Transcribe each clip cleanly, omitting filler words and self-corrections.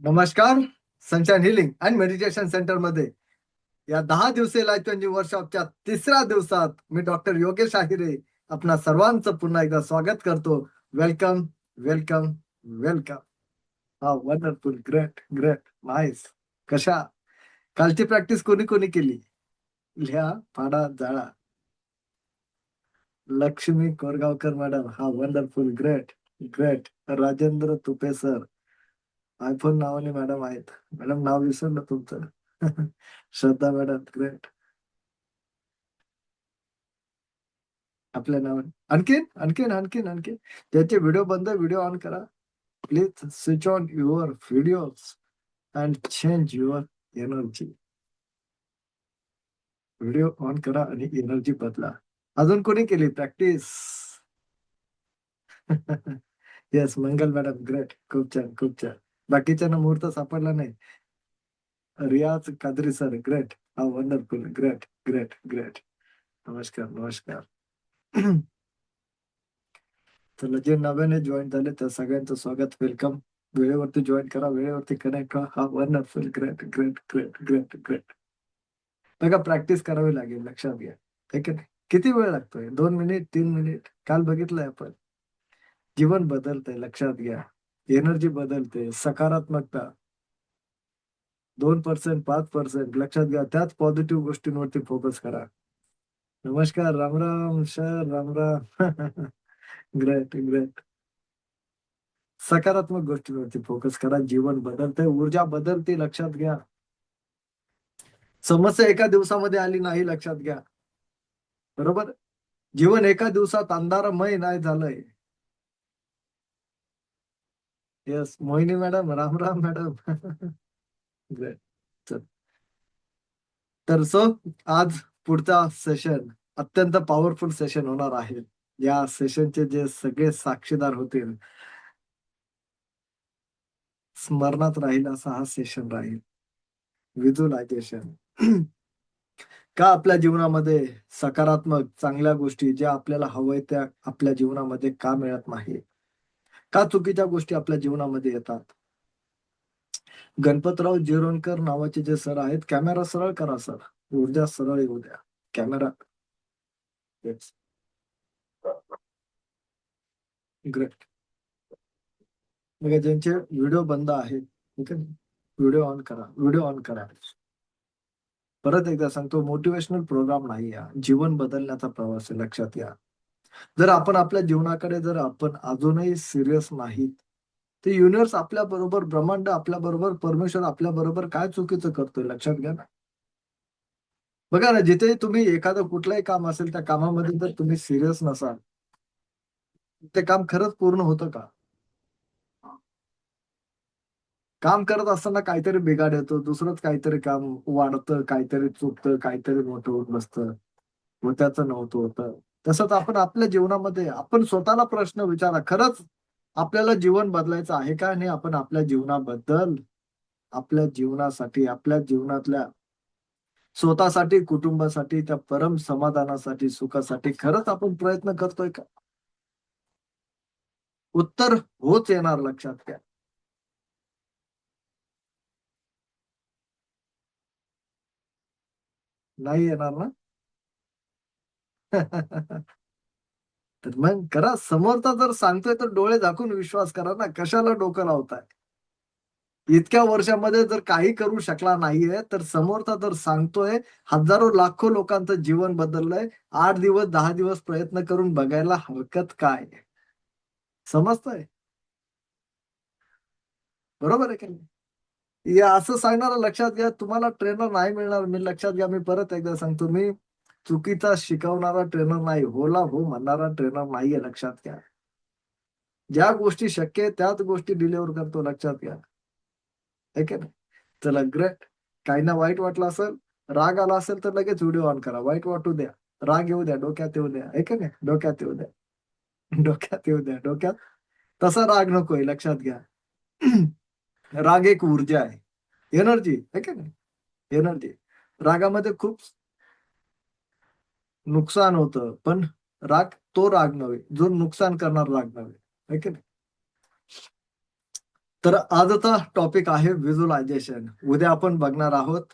नमस्कार. Sunshine healing and meditation centre मध्ये या 10 दिवसीय लाईफ चेंजिंग वर्कशॉपच्या तिसऱ्या दिवसात मी डॉक्टर योगेश आहिरे आपणा सर्वांचं पुन्हा एकदा स्वागत करतो. Welcome, welcome, welcome. हा, वंडरफुल, ग्रेट, ग्रेट, नाईस. कशा कालची प्रॅक्टिस कोणी कोणी केली? लिहा, पाडा, जाळा. लक्ष्मी कोरगावकर मॅडम, हा, wonderful, great, great. Rajendra Tupe sir, iPhone नावाने मॅडम आहेत. मॅडम, नाव विसरलं तुमचं. श्रद्धा मॅडम, ग्रेट. आपल्या नावाने आणखीन आणखीन आणखीन आणखीन त्याचे व्हिडिओ बंद, व्हिडिओ ऑन करा. Please switch on your videos and change your energy. Video on करा आणि एनर्जी बदला. अजून कोणी केली प्रॅक्टिस? येस, मंगल मॅडम, ग्रेट, खूप छान, खूप छान. बाकीच्यांना मुहूर्त सापडला नाही. रियाज कादरी सर, ग्रेट, हा, वंडरफुल, ग्रेट, ग्रेट, ग्रेट. नमस्कार, नमस्कार. तर जे नव्याने जॉईन झाले त्या सगळ्यांचं स्वागत, वेलकम. वेळेवरती जॉईन करा, वेळेवरती कनेक्ट व्हा. हा, wonderful, great, great, great, great, great. बघा, प्रॅक्टिस करावी लागेल, लक्षात घ्या. ठीक आहे. किती वेळ लागतोय? 2 मिनिट, 3 मिनिट. काल बघितलंय आपण. जीवन बदलतंय, लक्षात घ्या. एनर्जी बदलते, सकारात्मकता 2%, 5%, लक्षात घ्या. त्याच पॉझिटिव्ह गोष्टींवरती फोकस करा. नमस्कार, Ram Ram sir, Ram Ram. Great, great. सकारात्मक गोष्टींवरती फोकस करा. जीवन बदलतंय, ऊर्जा बदलते, लक्षात घ्या. समस्या एका दिवसामध्ये आली नाही, लक्षात घ्या. बरोबर. जीवन एका दिवसात अंधारमय नाही झालंय. Yes, Mohini madam, Ram Ram madam. Great. चल. तर आज पुढचा सेशन अत्यंत पॉवरफुल सेशन होणार आहे. या सेशनचे जे सगळे साक्षीदार होतील, स्मरणात राहील असा हा सेशन राहील. व्हिज्युअलायझेशन. का आपल्या जीवनामध्ये सकारात्मक चांगल्या गोष्टी ज्या आपल्याला हवंय त्या आपल्या जीवनामध्ये का मिळत नाही? का चुकीच्या गोष्टी आपल्या जीवनामध्ये येतात? गणपतराव जिरोणकर नावाचे जे सर आहेत, कॅमेरा सरळ करा सर, ऊर्जा सरळ येऊ द्या. Camera, great. मग ज्यांचे व्हिडिओ बंद आहेत, ठीक आहे, व्हिडिओ ऑन करा, व्हिडिओ ऑन करा. परत एकदा सांगतो, मोटिवेशनल प्रोग्राम नाही, हा जीवन बदलण्याचा प्रवास आहे, लक्षात घ्या. जर आपण आपल्या जीवनाकडे जर आपण अजूनही सिरियस नाहीत, तर युनिव्हर्स आपल्या बरोबर, ब्रह्मांड आपल्या बरोबर, परमेश्वर आपल्या बरोबर काय चुकीचं करतोय, लक्षात घ्या ना. बघा ना, जिथे तुम्ही एखादं कुठलंही काम असेल त्या कामामध्ये जर तुम्ही सिरियस नसाल, ते काम खरंच पूर्ण होतं का? काम करत असताना काहीतरी बिघाड येतो, दुसरंच काहीतरी काम वाढतं, काहीतरी चुकतं, काहीतरी मोठं होत बसतं, होत्याचं नव्हतं होतं. तसंच आपण आपल्या जीवनामध्ये आपण स्वतःला प्रश्न विचारा, खरंच आपल्याला जीवन बदलायचं आहे का? आणि आपण आपल्या जीवनाबद्दल, आपल्या जीवनासाठी, आपल्या जीवनातल्या स्वतःसाठी, कुटुंबासाठी, त्या परम समाधानासाठी, सुखासाठी खरंच आपण प्रयत्न करतोय का? उत्तर होच येणार, लक्षात घ्या. नाही येणार ना? तर मग करा. समोरचा जर सांगतोय तर डोळे झाकून विश्वास करा ना. कशाला डोकं लावताय? इतक्या वर्षामध्ये जर काही करू शकला नाहीये, तर समोरचा जर सांगतोय, हजारो लाखो लोकांचं जीवन बदललंय. 8 दिवस, 10 दिवस प्रयत्न करून बघायला हरकत काय? समजतंय? बरोबर आहे की नाही? या असं सांगणारा, लक्षात घ्या, तुम्हाला ट्रेनर नाही मिळणार. मी, लक्षात घ्या, मी परत एकदा सांगतो, मी चुकीचा शिकवणारा ट्रेनर नाही, होला हो म्हणणारा ट्रेनर नाहीये, लक्षात घ्या. ज्या गोष्टी शक्य आहेत त्याच गोष्टी डिलिव्हर करतो, लक्षात घ्या. है की नाही? चला, ग्रेट. काहींना वाईट वाटलं असेल, राग आला असेल तर लगेच व्हिडिओ ऑन करा. वाईट वाटू द्या, राग येऊ द्या, डोक्यात येऊ द्या, है की नाही? डोक्यात येऊ द्या, डोक्यात येऊ द्या, डोक्यात. तसा राग नकोय, लक्षात घ्या. राग एक ऊर्जा आहे, एनर्जी, है की नाही? एनर्जी. रागामध्ये खूप नुकसान होतं, पण तो राग नव्हे, जो नुकसान करणारा राग नव्हे, है की नाही? तर आजचा टॉपिक आहे व्हिज्युअलायझेशन. उद्या आपण बघणार आहोत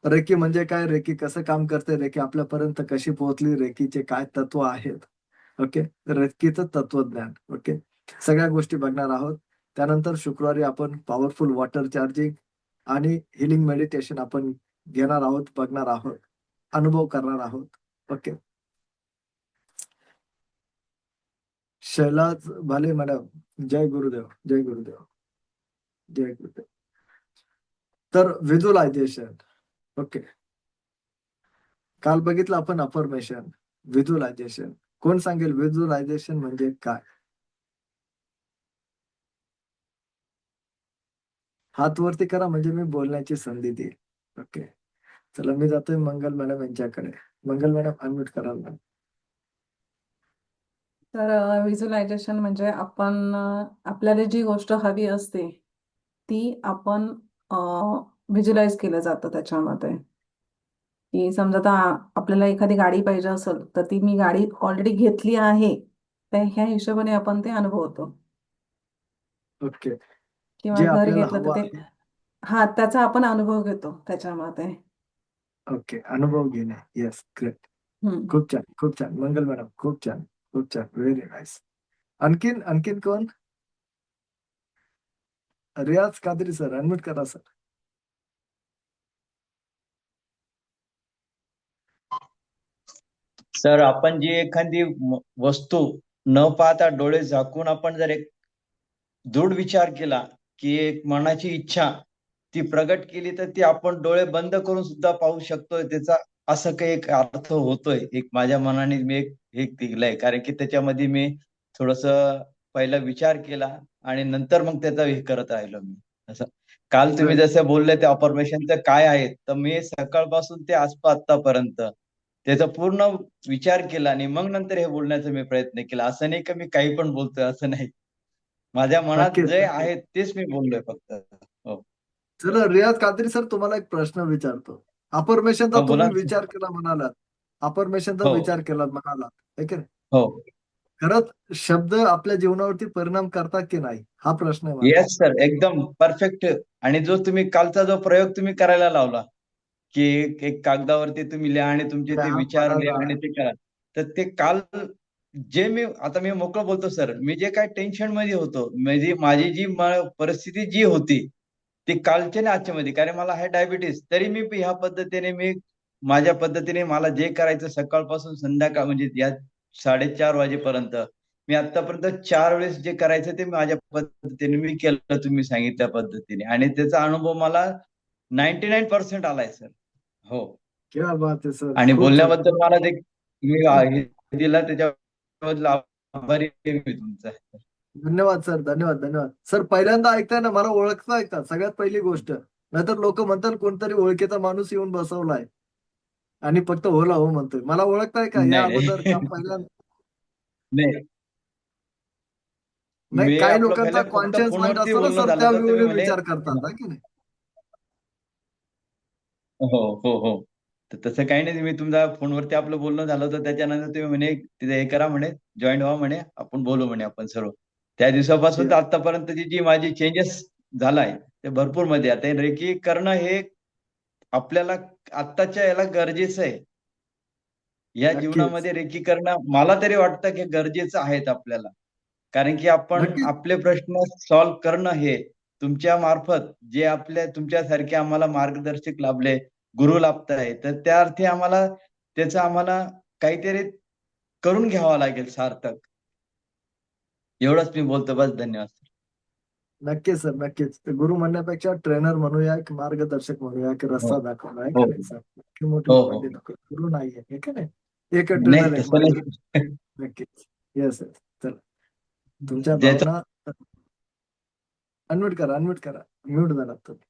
रेकी म्हणजे काय, रेकी कसं काम करते, रेकी आपल्यापर्यंत कशी पोहोचली, रेकीचे काय तत्व आहेत. ओके, रेकीचं तत्वज्ञान. ओके, सगळ्या गोष्टी बघणार आहोत. त्यानंतर शुक्रवारी आपण पॉवरफुल वॉटर चार्जिंग आणि हिलिंग मेडिटेशन आपण घेणार आहोत, बघणार आहोत, अनुभव करणार आहोत. ओके, शैलाज भाले मॅडम, जय गुरुदेव, जय गुरुदेव, जय गुरुदेव. तर व्हिज्युअलायझेशन. ओके, काल बघितलं आपण अफर्मेशन, व्हिज्युअलायझेशन. कोण सांगेल व्हिज्युअलायझेशन म्हणजे काय? हात वरती करा म्हणजे मी बोलण्याची संधी देईल. ओके, चला मी जातोय मंगल मॅडम यांच्याकडे. मंगल मॅडम अनम्यूट कराल ना? तर व्हिज्युअलायझेशन म्हणजे आपण आपल्याला जी गोष्ट हवी असते ती आपण व्हिज्युअलाइज केलं जातं त्याच्यामध्ये. की समजा आता आपल्याला एखादी गाडी पाहिजे असेल तर ती मी गाडी ऑलरेडी घेतली आहे, तर ह्या हिशोबाने आपण ते अनुभवतो. ओके, किंवा जे घर आपल्याला घेतलं तर हवं ते, आहे. हा, त्याचा आपण अनुभव घेतो त्याच्यामध्ये. ओके, अनुभव घेणे. Yes, great. हम्म. खूप छान, खूप छान मंगल मॅडम, खूप छान, खूप छान, व्हेरी नाईस. आणखीन आणखीन कोण? रियाज कादरी सर, अनम्यूट करा सर. सर, आपण जी एखादी वस्तू न पाहता डोळे झाकून आपण जर एक दृढ विचार केला, की एक मनाची इच्छा ती प्रगट केली, तर ती आपण डोळे बंद करून सुद्धा पाहू शकतोय. त्याचा असं काही एक अर्थ होतोय. एक माझ्या मनाने मी एक दिलंय, कारण की त्याच्यामध्ये मी थोडस पहिला विचार केला आणि नंतर मग त्याचा हे करत राहिलो मी. असं काल तुम्ही राईट. जसं बोलले ते अफर्मेशनचं काय आहे, तर मी सकाळपासून ते आतापर्यंत त्याचा पूर्ण विचार केला आणि मग नंतर हे बोलण्याचा मी प्रयत्न केला. असं नाही की मी काही पण बोलतोय, असं नाही. माझ्या मनात नक्कीच, जे नक्कीच. आहे तेच मी बोललोय फक्त. हो. चला रियाज कादरी सर, तुम्हाला एक प्रश्न विचारतो. अफर्मेशनचा हो, बोला तुम्ही ना सर. विचार केला म्हणालात, अफर्मेशनचा हो. विचार केला म्हणालात, है की नाही? हो. खरंच शब्द आपल्या जीवनावरती परिणाम करतात की नाही, हा प्रश्न आहे माझा. येस सर, एकदम परफेक्ट. आणि जो तुम्ही कालचा जो प्रयोग तुम्ही करायला लावला, की एक कागदावरती तुम्ही लिहा आणि तुमचे ते त्या विचार लिहा पणाला. आणि ते करा. तर ते काल जे मी आता मी मोकळं बोलतो सर, मी जे काय टेन्शन मध्ये होतो, म्हणजे माझी जी परिस्थिती जी होती ती कालच्या आणि आजच्या मध्ये, कारण मला आहे डायबिटीस, तरी मी ह्या पद्धतीने मी माझ्या पद्धतीने मला जे करायचं सकाळपासून संध्याकाळ म्हणजे या 4:30 वाजेपर्यंत मी आतापर्यंत 4 वेळेस जे करायचं ते माझ्या पद्धतीने मी केलं, तुम्ही सांगितल्या पद्धतीने, आणि त्याचा अनुभव मला 99% आलाय सर. हो. क्या बात आहे सर, आणि खूप छान, बोलण्याबद्दल खूप मला ते मी छान. हे दिला त्याच्याबद्दल आभारी आहे मी तुमचा. धन्यवाद सर, धन्यवाद, धन्यवाद सर. पहिल्यांदा ऐकताय ना, मला ओळखता ऐकता सगळ्यात पहिली गोष्ट. नाहीतर लोक म्हणतात कोणतरी ओळखीचा माणूस येऊन बसवलाय आणि फक्त होला हो म्हणतोय. मला ओळखताय का या नाही अगोदर का नाही. पहिल्यांदा? नाही, नाही, मी काही आपलं लोकांचा पहिले फक्त कॉन्शियस माइंड फोनवरती असतो ना बोलणं सर, झालं त्या तर तुम्ही वेळी म्हणे विचार करतात, है की नाही? हो हो हो. तर तसं काही नाही, मी तुमच्या फोनवरती आपलं बोलणं झालं होतं, त्याच्यानंतर तुम्ही म्हणे तिथे हे करा म्हणे, जॉईन व्हा म्हणे, आपण बोलू म्हणे आपण सर्व. त्या दिवसापासून तर Yes. आतापर्यंतची जी माझी चेंजेस झालाय ते भरपूर मध्ये. आता हे रेकी करणं हे आपल्याला आत्ताच्या याला गरजेचं आहे. या नक्कीच, जीवनामध्ये रेकी करणं मला तरी वाटतं की गरजेचं आहेत आपल्याला. कारण की आपण नक्कीच. आपले प्रश्न सॉल्व्ह करणं हे तुमच्या मार्फत जे आपल्या तुमच्यासारखे आम्हाला मार्गदर्शक लाभले, गुरु लाभताय, तर त्या अर्थी आम्हाला त्याचं आम्हाला काहीतरी करून घ्यावं लागेल सार्थक. एवढंच मी बोलतो, बस. धन्यवाद. नक्कीच सर, नक्कीच. ते गुरु म्हणण्यापेक्षा ट्रेनर म्हणूया, की मार्गदर्शक म्हणूया, की हो रस्ता दाखवला, आहे हो का नाही सर? इतकी मोठी हो उपाधी हो. नको. गुरु नाहीये, आहे का नाही? एक नाही ट्रेनर, एक तसं मार्ग. नाही. नक्कीच. Yes yes. चला, तुमच्या ज्याचा भावना अनम्यूट करा, अनम्यूट करा. म्यूट झाला तुम्ही.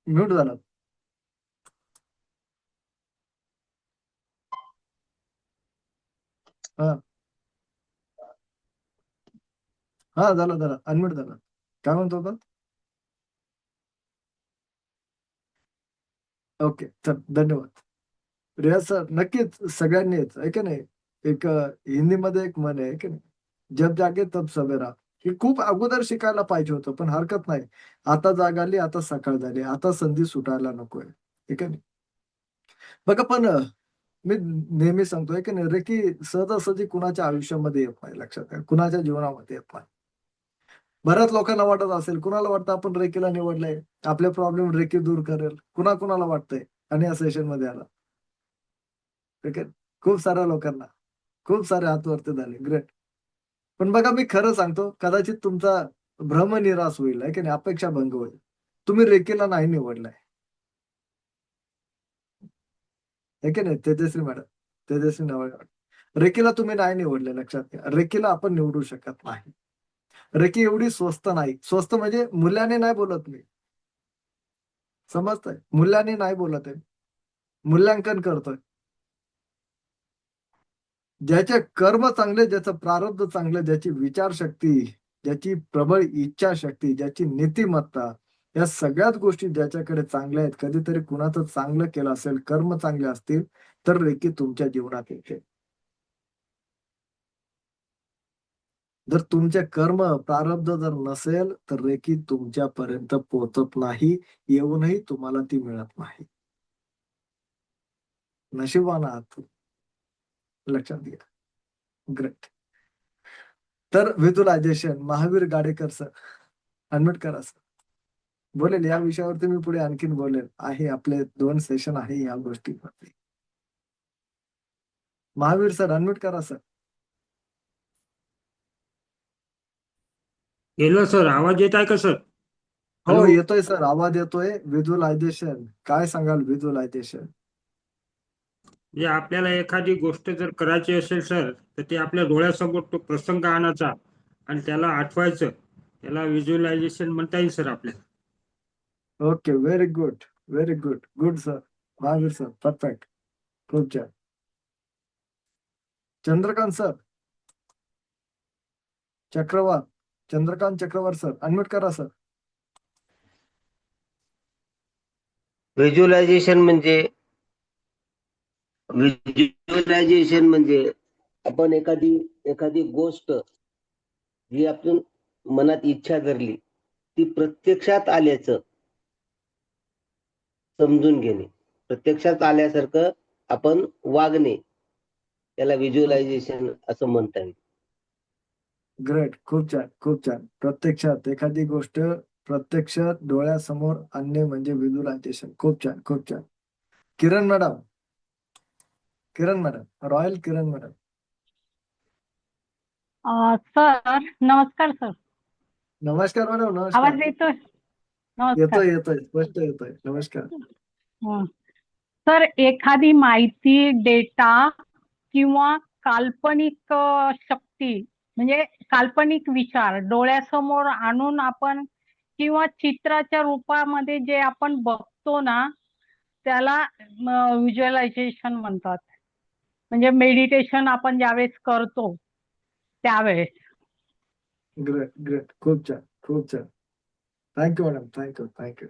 म्यूट झाला. हा हा, झालं झालं, अनम्यूट झाला. काय म्हणतो होता? ओके, चल, धन्यवाद. रियाज सर नक्कीच सगळ्यांनीच आहे की नाही. एक हिंदीमध्ये एक म्हण आहे की नाही, जब जागे तब सवेरा. हे खूप अगोदर शिकायला पाहिजे होतं, पण हरकत नाही. आता जाग आली, आता सकाळ झाली, आता संधी सुटायला नकोय. हे की नाही. बघा पण मी नेहमी सांगतोय की नाही, रेकी सहजासहजी कुणाच्या आयुष्यामध्ये येत नाही, लक्षात घ्या. कुणाच्या जीवनामध्ये येत नाही. बऱ्याच लोकांना वाटत असेल, कुणाला वाटतं आपण रेकीला निवडलंय, आपले प्रॉब्लेम रेकी दूर करेल. कुणाला वाटतंय आणि या सेशन मध्ये आला. ठीक आहे. खूप साऱ्या लोकांना, खूप सारे हात वरती झाले. ग्रेट. पण बघा मी खरं सांगतो, कदाचित तुमचा भ्रम निराश होईल, आहे की नाही, अपेक्षा भंग होईल. तुम्ही रेकीला नाही निवडलाय. आहे की नाही तेजस्वी मॅडम, तेजस्वी मॅडम. रेकीला तुम्ही नाही निवडले, लक्षात घ्या. रेकीला आपण निवडू शकत नाही. रेकी एवढी स्वस्त नाही. स्वस्त म्हणजे मूल्याने नाही बोलत मी. समजतंय? मूल्याने नाही बोलत आहे. मूल्यांकन करतोय. ज्याचे कर्म चांगले, ज्याचं प्रारब्ध चांगलं, ज्याची विचारशक्ती, ज्याची प्रबळ इच्छाशक्ती, ज्याची नीतिमत्ता, या सगळ्याच गोष्टी ज्याच्याकडे चांगल्या आहेत, कधीतरी कुणाचं चांगलं केलं असेल, कर्म चांगले असतील, तर रेकी तुमच्या जीवनात येते. जर तुमचे कर्म प्रारब्ध जर नसेल, तर रेकी तुमच्यापर्यंत पोहोचत नाही. येऊनही तुम्हाला ती मिळत नाही. नशिबवान आहात तुम्ही. लक्षात घ्या. ग्रेट. तर visualisation Mahavir Gadekar sir, unmute करा सर. बोलेल या विषयावरती मी पुढे आणखीन बोलेल. आहे आपले 2 सेशन आहे या गोष्टीवरती. महावीर सर अनम्यूट करा सर. गेलं सर. आवाज येत आहे का सर? हो हॅलो. येतोय सर, आवाज येतोय. व्हिज्युअलायझेशन काय सांगाल व्हिज्युअलायझेशन? म्हणजे आपल्याला एखादी गोष्ट जर करायची असेल सर, तर ते आपल्या डोळ्यासमोर तो प्रसंग आणायचा आणि त्याला आठवायचं. त्याला व्हिज्युअलायझेशन म्हणता येईल सर आपल्याला. Okay, very good, very good. Good sir, Mahavir sir, perfect. खूप छान. चंद्रकांत सर, चक्रवात, चंद्रकांत चक्रवर्ती सर, अनम्यूट करा सर. व्हिज्युअलायझेशन म्हणजे आपण एखादी गोष्ट जी आपण मनात इच्छा धरली ती प्रत्यक्षात आल्याचं समजून घेणे, प्रत्यक्षात आल्यासारखं आपण वागणे, त्याला व्हिज्युअलायझेशन असं म्हणता येईल. ग्रेट, खूप छान, खूप छान. प्रत्यक्षात एखादी गोष्ट प्रत्यक्षात डोळ्यासमोर आणणे म्हणजे व्हिज्युअलायझेशन. खूप छान, खूप छान. किरण मॅडम, किरण मॅडम, रॉयल किरण मॅडम. सर नमस्कार सर. नमस्कार मॅडम, नमस्कार. आवाज येतोय? नमस्कार. येतोय येतोय, स्पष्ट येतोय. नमस्कार. हं. सर एखादी माहिती, डेटा किंवा काल्पनिक शक्ती म्हणजे काल्पनिक विचार डोळ्यासमोर आणून आपण किंवा चित्राच्या रूपामध्ये जे आपण बघतो ना, त्याला व्हिज्युअलायझेशन म्हणतात. म्हणजे मेडिटेशन आपण ज्यावेळेस करतो त्यावेळेस. Great, great. खूप छान, खूप छान. Thank you madam, thank you, thank you.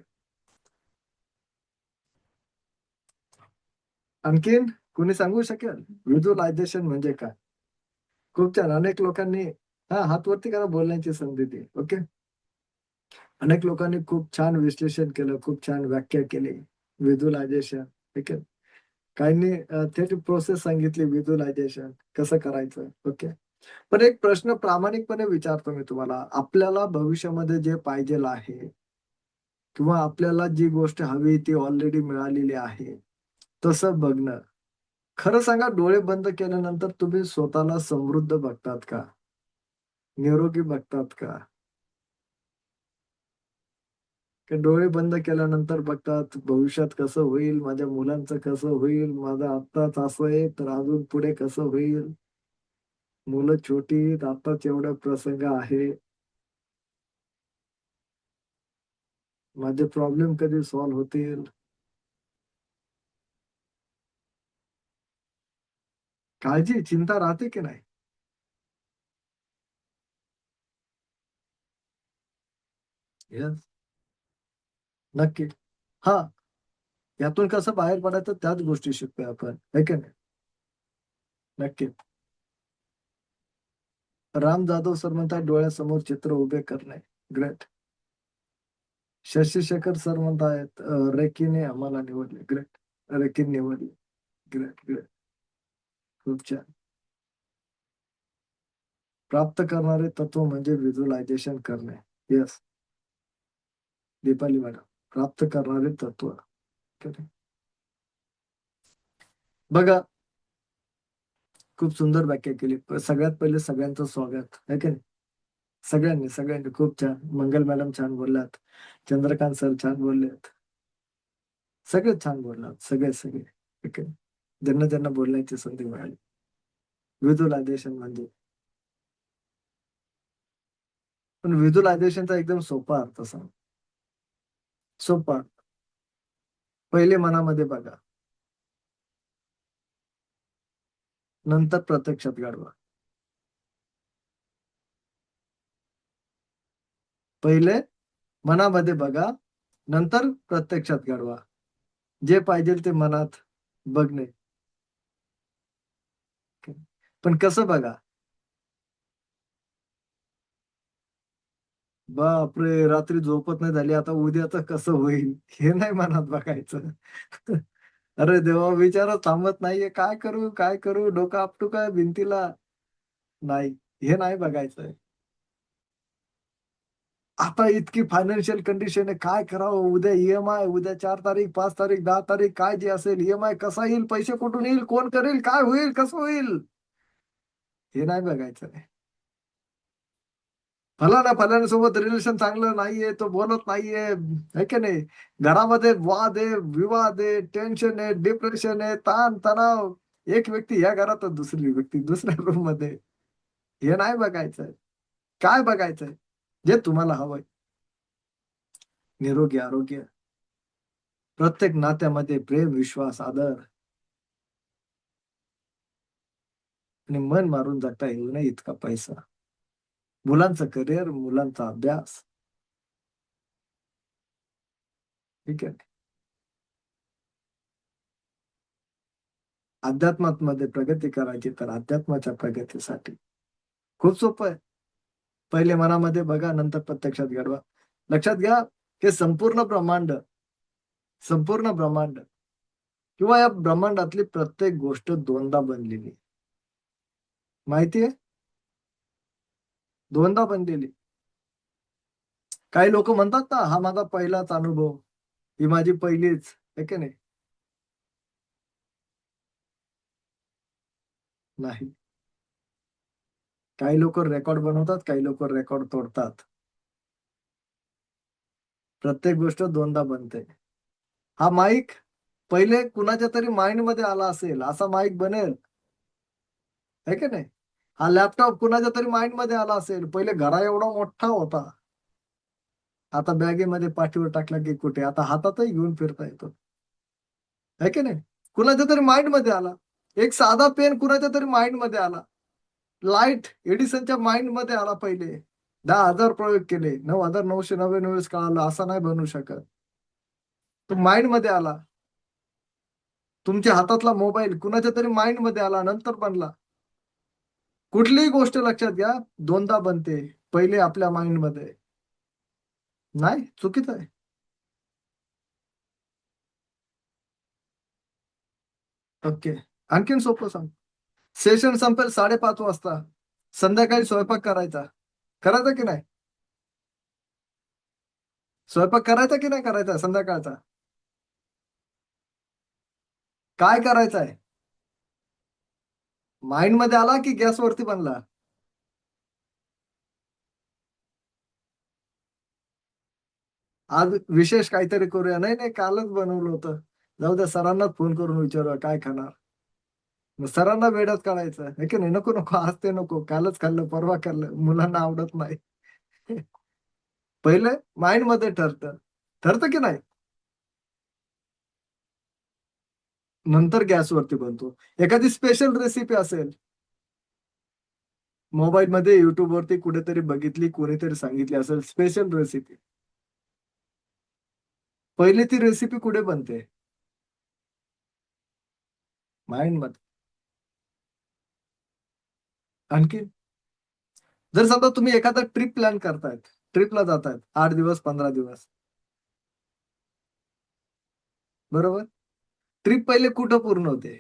आणखीन कोणी सांगू शकेल व्हिज्युअलायझेशन म्हणजे काय? खूप छान. अनेक लोकांनी हात वरती करा, बोलण्याची संधी दिली. ओके. अनेक लोकांनी खूप छान विश्लेषण केलं, खूप छान व्याख्या केली. व्हिज्युअलायझेशन, ठीक आहे. काहींनी थेट प्रोसेस सांगितली व्हिज्युअलायझेशन कसं करायचं. ओके. पण एक प्रश्न प्रामाणिकपणे विचारतो मी तुम्हाला. आपल्याला भविष्यामध्ये जे पाहिजेल आहे किंवा आपल्याला जी गोष्ट हवी ती ऑलरेडी मिळालेली आहे, तसं बघणं. खरं सांगा, डोळे बंद केल्यानंतर तुम्ही स्वतःला समृद्ध बघतात का? निरोगी बघतात का? की डोळे बंद केल्यानंतर बघतात भविष्यात कसं होईल, माझ्या मुलांचं कसं होईल, माझं आत्ताच असं आहे तर अजून पुढे कसं होईल, मुलं छोटी आहेत, आत्ताच एवढा प्रसंग आहे, माझे प्रॉब्लेम कधी सॉल्व्ह होतील? काळजी, चिंता राहते की नाही? येस, नक्की. हा, यातून कसं बाहेर पडायचं त्याच गोष्टी शिकतोय आपण, है की नाही? नक्की. राम जाधव सर म्हणतात डोळ्यासमोर चित्र उभे करणे. ग्रेट. शशी शेखर सर म्हणतायत रेकीने आम्हाला निवडले. ग्रेट. रेकीने निवडले. Great great. खूप छान. प्राप्त करणारे तत्व म्हणजे व्हिज्युअलायझेशन करणे. येस. दीपाली मॅडम, प्राप्त करणारे तत्व. बघा, खूप सुंदर व्याख्या केली. सगळ्यात पहिले सगळ्यांचं स्वागत, है की नाही? सगळ्यांनी खूप छान. मंगल मॅडम छान बोलल्यात, चंद्रकांत सर छान बोललेत, सगळे छान बोललात, सगळे ठीक आहे. ज्यांना ज्यांना बोलण्याची संधी मिळाली. व्हिज्युअलायझेशन म्हणजे, पण व्हिज्युअलायझेशनचा एकदम सोपा अर्थ सांग. सोपा. पहिले मनामध्ये बघा, नंतर प्रत्यक्षात घडवा. पहिले मनामध्ये बघा, नंतर प्रत्यक्षात घडवा. जे पाहिजे ते मनात बघणे. पण कसं बघा? बापरे, रात्री झोपत नाही झाली, आता उद्याचं कसं होईल हे नाही मनात बघायचं. अरे देवा, विचार थांबत नाहीये, काय करू, डोकं आपटू काय भिंतीला? नाही, हे नाही बघायचंय. आता इतकी फायनान्शियल कंडिशन आहे, काय करावं? उद्या EMI, उद्या 4 तारीख, 5 तारीख, 10 तारीख, काय जे असेल EMI कसा येईल, पैसे कुठून येईल, कोण करेल, काय होईल, कसं होईल, हे नाही बघायचंय. फलाण्यासोबत रिलेशन चांगलं नाहीये, तो बोलत नाहीये, है की नाही? घरामध्ये वाद आहे, विवाद आहे, टेन्शन आहे, डिप्रेशन आहे, ताण तणाव. एक व्यक्ती या घरात तर दुसरी व्यक्ती दुसऱ्या रूम मध्ये. हे नाही बघायचंय. काय बघायचंय? जे तुम्हाला हवंय. निरोगी आरोग्य, प्रत्येक नात्यामध्ये प्रेम, विश्वास, आदर आणि मन मारून जगता येऊ नये इतका पैसा. मुलांचं करिअर, मुलांचा अभ्यास, ठीक आहे. अध्यात्मामध्ये प्रगती करायची तर अध्यात्माच्या प्रगतीसाठी खूप सोपं आहे. पहिले मनामध्ये बघा, नंतर प्रत्यक्षात घडवा. लक्षात घ्या की संपूर्ण ब्रह्मांड किंवा या ब्रह्मांडातली प्रत्येक गोष्ट दोनदा बनलेली. माहितीये? दोनदा बनलेली. काही लोक म्हणतात ना, हा माझा पहिलाच अनुभव, ही माझी पहिलीच, है की नाही? नाही. काही लोक रेकॉर्ड बनवतात, काही लोक रेकॉर्ड तोडतात. प्रत्येक गोष्ट दोनदा बनते. हा माईक पहिले कुणाच्या तरी माइंड मध्ये आला असेल, असा माईक बनेल, है की नाही? हा लॅपटॉप कुणाच्या तरी माइंड मध्ये आला असेल, पहिले घरा एवढा मोठा होता, आता बॅगेमध्ये पाठीवर टाकला की कुठे, आता हातातही घेऊन फिरता येतो, है की नाही? कुणाच्या तरी माइंड मध्ये आला. एक साधा पेन कुणाच्या तरी माइंड मध्ये आला. लाईट एडिसनच्या माइंड मध्ये आला. पहिले 10,000 प्रयोग केले, 9,999 कळालं असा नाही बनवू शकत. तो माइंड मध्ये आला. तुमच्या हातातला मोबाईल कुणाच्या तरी माइंड मध्ये आला, नंतर बनला. कुठलीही गोष्ट लक्षात घ्या, दोनदा बनते. पहिले आपल्या माइंड मध्ये. नाही, चुकीचं आहे. ओके, आणखीन सोपं सांग. सेशन संपेल 5:30 वाजता. संध्याकाळी स्वयंपाक करायचा की नाही? स्वयंपाक करायचा की नाही करायचा संध्याकाळचा? काय करायचंय? माइंड मध्ये आला की गॅसवरती बनला? आज विशेष काहीतरी करूया. नाही, कालच बनवलं होतं. जाऊ द्या, सरांनाच फोन करून विचारूया काय खाणार. मग सरांना वेड्यात काढायचं, हे की नाही? नको आज ते नको, कालच खाल्लं, परवा खाल्लं, मुलांना आवडत नाही. पहिले माइंड मध्ये ठरतं की नाही? नंतर गॅसवरती बनतो. एखादी स्पेशल रेसिपी असेल, मोबाईल मध्ये, युट्यूब वरती कुठेतरी बघितली, कोणीतरी सांगितली असेल स्पेशल रेसिपी, पहिले ती रेसिपी कुठे बनते? माइंड मध्ये. आणखी जर समजा तुम्ही एखादा ट्रिप प्लॅन करतायत, ट्रिपला जातायत 8 दिवस 15 दिवस, बरोबर. ट्रिप पहिले कुठं पूर्ण होते?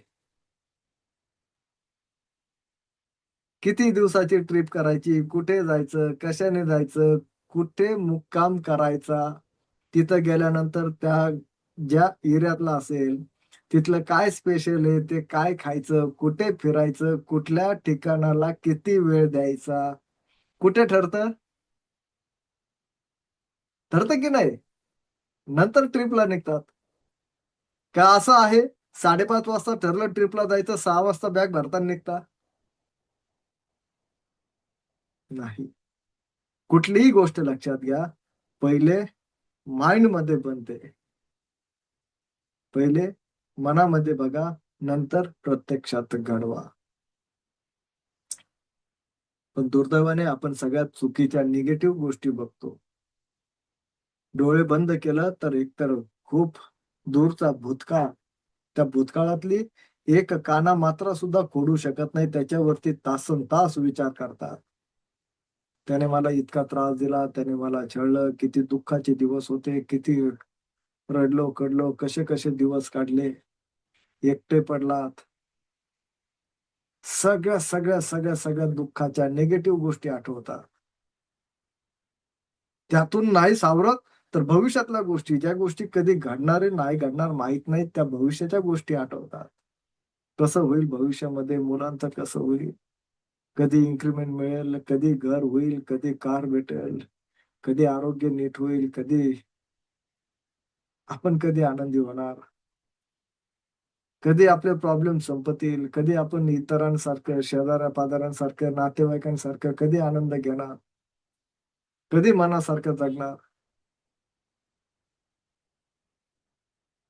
किती दिवसाची ट्रिप करायची, कुठे जायचं, कशाने जायचं, कुठे मुक्काम करायचा, तिथं गेल्यानंतर त्या ज्या एरियातला असेल तिथलं काय स्पेशल आहे, ते काय खायचं, कुठे फिरायचं, कुठल्या ठिकाणाला किती वेळ द्यायचा, कुठे ठरतं? ठरतं की नाही? नंतर ट्रिपला निघतात. का असं आहे 5:30 वाजता ठरलं ट्रिपला जायचं, 6 वाजता बॅग भरताना निघता? नाही. कुठलीही गोष्ट लक्षात घ्या, पहिले माइंड मध्ये बनते, पहिले मनामध्ये बघा, नंतर प्रत्यक्षात घडवा. पण दुर्दैवाने आपण सगळ्यात चुकीच्या निगेटिव्ह गोष्टी बघतो. डोळे बंद केलं तर एकतर खूप दूरचा भूतकाळ, त्या भूतकाळातली एक काना मात्रा सुद्धा खोडू शकत नाही, त्याच्यावरती तासनतास विचार करतात. त्याने मला इतका त्रास दिला, त्याने मला छळलं, किती दुःखाचे दिवस होते, किती रडलो कडलो, कसे कसे दिवस काढले, एकटे पडलात. सगळ्या सगळ्या सगळ्या सगळ्या दुःखाच्या निगेटिव्ह गोष्टी आठवतात. त्यातून नाही सावरत तर भविष्यातल्या गोष्टी, ज्या गोष्टी कधी घडणार नाही घडणार माहित नाहीत, त्या भविष्याच्या गोष्टी आठवतात. कसं होईल भविष्यामध्ये, मुलांचं कसं होईल, कधी इन्क्रीमेंट मिळेल, कधी घर होईल, कधी कार भेटेल, कधी आरोग्य नीट होईल, आपण कधी आनंदी होणार, कधी आपले प्रॉब्लेम संपतील, कधी आपण इतरांसारखं, शेजाऱ्या पाजाऱ्यांसारखं, नातेवाईकांसारखं कधी आनंद घेणार, कधी मनासारखं जगणार.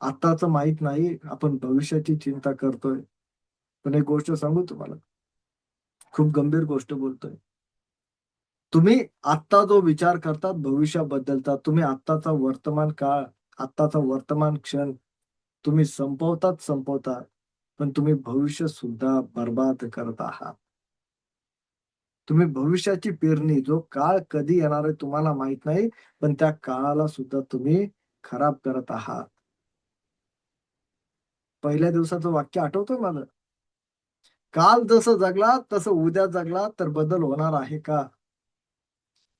आताच माहित नाही, आपण भविष्याची चिंता करतोय. पण एक गोष्ट सांगू तुम्हाला, खूप गंभीर गोष्ट बोलतोय. तुम्ही आत्ता जो विचार करतात भविष्याबद्दलचा, तुम्ही आत्ताचा वर्तमान काळ, आत्ताचा वर्तमान क्षण तुम्ही संपवतात, पण तुम्ही भविष्य सुद्धा बर्बाद करत आहात. तुम्ही भविष्याची पेरणी, जो काळ कधी येणार आहे तुम्हाला माहित नाही, पण त्या काळाला सुद्धा तुम्ही खराब करत आहात. पहिल्या दिवसाचं वाक्य आठवतंय मला, काल जसं जगला तसं उद्या जगला तर बदल होणार आहे का?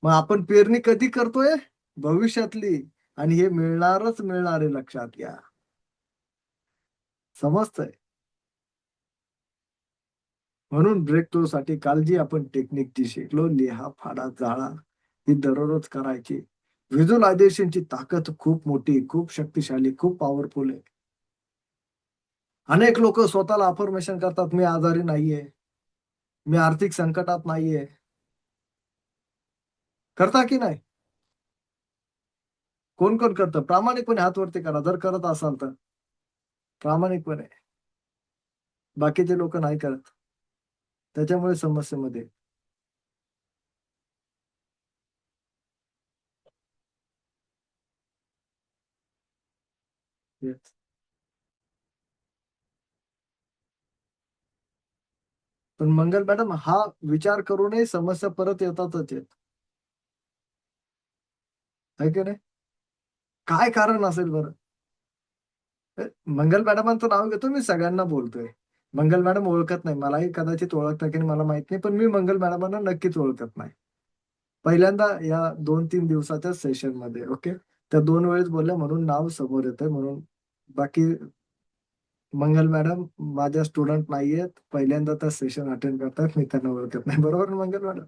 मग आपण पेरणी कधी करतोय? भविष्यातली. आणि हे मिळणारच मिळणार आहे, लक्षात घ्या. समजतंय? म्हणून ब्रेक थ्रू साठी काल जी आपण टेक्निक जी शिकलो, लिहा, फाडा, जाळा, ही दररोज करायची. व्हिज्युअलायझेशनची ताकद खूप मोठी, खूप शक्तिशाली, खूप पॉवरफुल आहे. अनेक लोक स्वतःला अफर्मेशन करतात, मी आजारी नाहीये, मी आर्थिक संकटात नाहीये. करता की नाही? कोण कोण करतं? प्रामाणिकपणे हात वरती करा जर करत असाल तर. प्रामाणिकपणे. बाकीचे लोक नाही करत, त्याच्यामुळे समस्येमध्ये. Yes. पण मंगल मॅडम, हा विचार करूनही समस्या परत येतातच आहेत, है की नाही? काय कारण असेल बरं? मंगल मॅडमांचं नाव घेतो मी, सगळ्यांना बोलतोय. मंगल मॅडम ओळखत नाही, मलाही कदाचित ओळखता की नाही मला माहित नाही, पण मी मंगल मॅडमांना नक्कीच ओळखत नाही. पहिल्यांदा या 2-3 दिवसाच्या सेशन मध्ये, ओके, त्या 2 वेळेस बोलल्या म्हणून नाव समोर येतंय. म्हणून बाकी मंगल मॅडम माझ्या स्टुडंट नाहीयेत, पहिल्यांदा त्या सेशन अटेंड करतात, मी त्यांना ओळखत नाही. बरोबर ना मंगल मॅडम?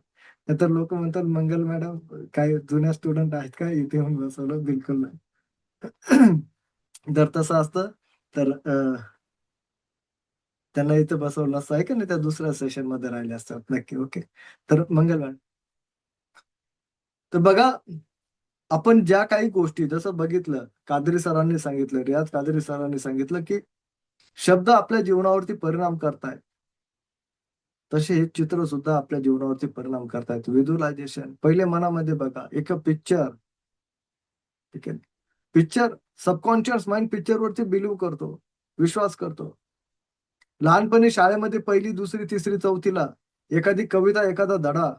नाहीतर लोक म्हणतात मंगल मॅडम काय जुन्या स्टुडंट आहेत का, इथे येऊन बसवलं? बिलकुल नाही. जर तसं असतं तर त्यांना इथं बसवलं असतं, आहे का नाही, त्या दुसऱ्या सेशन मध्ये राहिले असतात नक्की. ओके, तर मंगल मॅडम, तर बघा, आपण ज्या काही गोष्टी जसं बघितलं, कादरी सरांनी सांगितलं, रियाज कादरी सरांनी सांगितलं की शब्द आपल्या जीवनावरती परिणाम करतायत, तसे हे चित्र सुद्धा आपल्या जीवनावरती परिणाम करतायत. व्हिज्युअलायझेशन पहिले मनामध्ये बघा, एक पिक्चर, ठीक आहे, पिक्चर, सबकॉन्शियस माइंड पिक्चर वरती बिलीव्ह करतो, विश्वास करतो. लहानपणी शाळेमध्ये पहिली, दुसरी, तिसरी, चौथीला एखादी कविता, एखादा धडा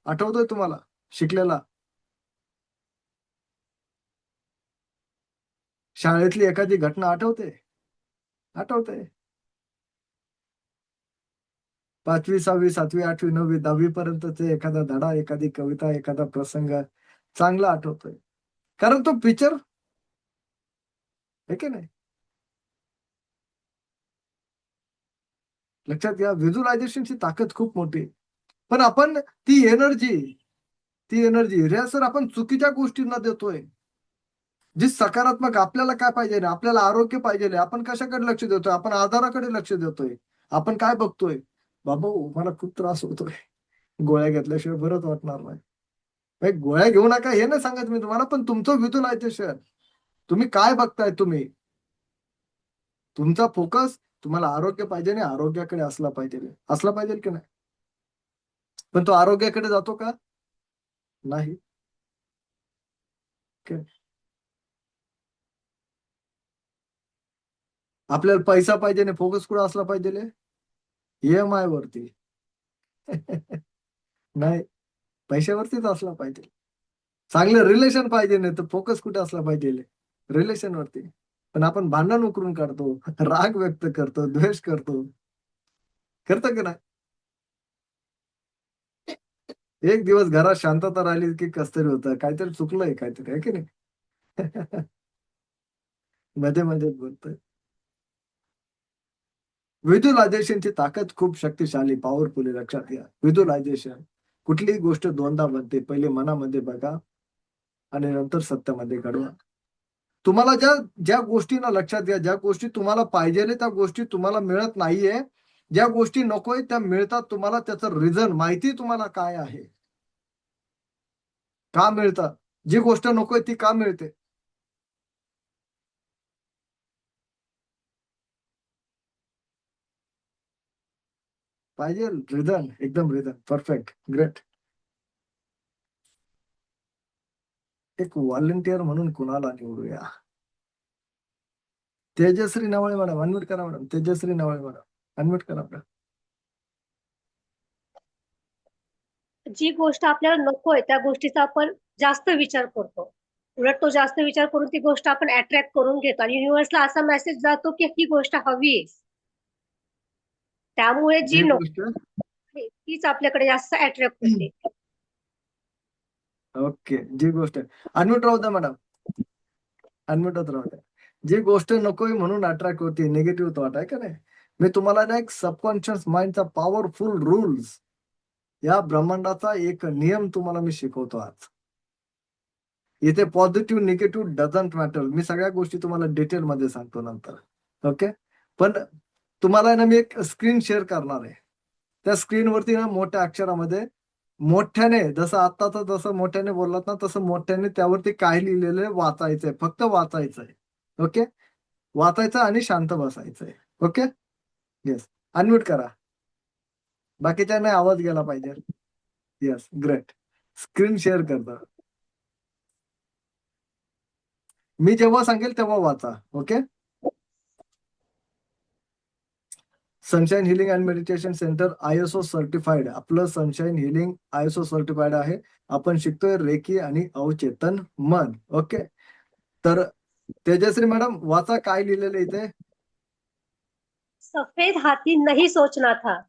आठवतोय तुम्हाला शिकलेला? शाळेतली एखादी घटना आठवते? आठवते. 5वी, 6वी, 7वी, 8वी, 9वी, 10वी पर्यंतचे एखादा धडा, एखादी कविता, एखादा प्रसंग चांगला आठवतोय. कारण तो पिक्चर आहे की नाही? लक्षात घ्या, व्हिज्युअलायझेशनची ताकद खूप मोठी. पण आपण ती एनर्जी सर आपण चुकीच्या गोष्टींना देतोय. जी सकारात्मक आपल्याला काय पाहिजे, आपल्याला आरोग्य पाहिजे, आपण कशाकडे लक्ष देतोय? आपण आधाराकडे लक्ष देतोय. आपण काय बघतोय? बाबा मला खूप त्रास होतोय, गोळ्या घेतल्याशिवाय बरंच वाटणार नाही. गोळ्या घेऊ नका हे नाही सांगत मी तुम्हाला, पण तुमचं व्हिज्युअलायझेशन, तुम्ही काय बघताय, तुमचा फोकस तुम्हाला आरोग्य पाहिजे आणि आरोग्याकडे असला पाहिजे की नाही? पण तो आरोग्याकडे जातो का? नाही. आपल्याला पैसा पाहिजे आणि फोकस कुठे असला पाहिजे? EMI वरती. नाही, पैशावरतीच असला पाहिजे. चांगलं रिलेशन पाहिजे, नाही तर फोकस कुठे असला पाहिजे? रिलेशन वरती. पण आपण भांडण उकरून काढतो, राग व्यक्त करतो, द्वेष करतो की नाही? एक दिवस घरात शांतता राहिली की कसतरी होतं, काहीतरी चुकलंय, काहीतरी आहे की नाही? मध्ये मध्ये बोलतोय. व्हिज्युअलायझेशनची ताकद खूप शक्तिशाली, पॉवरफुल आहे. लक्षात घ्या, व्हिज्युअलायझेशन कुठलीही गोष्ट दोनदा बनते. पहिले मनामध्ये बघा आणि नंतर सत्यामध्ये घडवा. तुम्हाला ज्या ज्या गोष्टींना लक्षात घ्या, ज्या गोष्टी तुम्हाला पाहिजे त्या गोष्टी तुम्हाला मिळत नाहीये, ज्या गोष्टी नकोय त्या मिळतात तुम्हाला. त्याचं रिझन माहिती तुम्हाला काय आहे, का मिळतात? जी गोष्ट नकोय ती का मिळते? पाहिजे रिझन, एकदम रिझन. Perfect, great. एक व्हॉलंटियर म्हणून कुणाला निवडूया? तेजश्री नवळे मॅडम, अनम्यूट करा madam. Tejashri Navale madam, unmute करा मॅडम. जी गोष्ट आपल्याला नकोय त्या गोष्टीचा आपण जास्त विचार करतो. उलट तो जास्त विचार करून ती गोष्ट आपण अट्रॅक्ट करून घेतो आणि युनिव्हर्सला असा मेसेज जातो की ही गोष्ट हवी आहे. त्यामुळे जी जी नको गोष्ट आहे तीच आपल्याकडे जास्त अट्रॅक्ट होते. ओके, जी गोष्ट अनम्यूट राहू द्या मॅडम, अनम्यूटच राहू द्या. जी गोष्ट नकोय म्हणून अट्रॅक्ट होते, निगेटिव्ह थॉट आहे का नाही? मी तुम्हाला ना एक सबकॉन्शियस माइंडचा पॉवरफुल रूल्स, या ब्रह्मांडाचा एक नियम तुम्हाला मी शिकवतो आज. इथे पॉझिटिव्ह निगेटिव्ह डझंट मॅटर. मी सगळ्या गोष्टी तुम्हाला डिटेल मध्ये सांगतो नंतर. ओके, पण तुम्हाला ना मी एक स्क्रीन शेअर करणार आहे. त्या स्क्रीनवरती ना मोठ्या अक्षरामध्ये मोठ्याने, जसं आत्ताच जसं मोठ्याने बोललात ना तसं मोठ्याने त्यावरती काय लिहिलेलं आहे वाचायचंय, फक्त वाचायचंय. ओके, वाचायचं आणि शांत बसायचंय. Okay, yes. अनम्यूट करा, बाकीच्या नाही आवाज गेला पाहिजे. Yes, great. स्क्रीन शेअर करता. मी जेव्हा सांगेल तेव्हा वाचा. Okay, sunshine healing and meditation centre ISO certified. आपलं सनशाईन हिलिंग ISO सर्टिफाईड आहे. आपण शिकतोय रेकी आणि अवचेतन मन. ओके, तर तेजश्री मॅडम वाचा काय लिहिलेलं इथे. सफेद हाती नहीं सोचना था.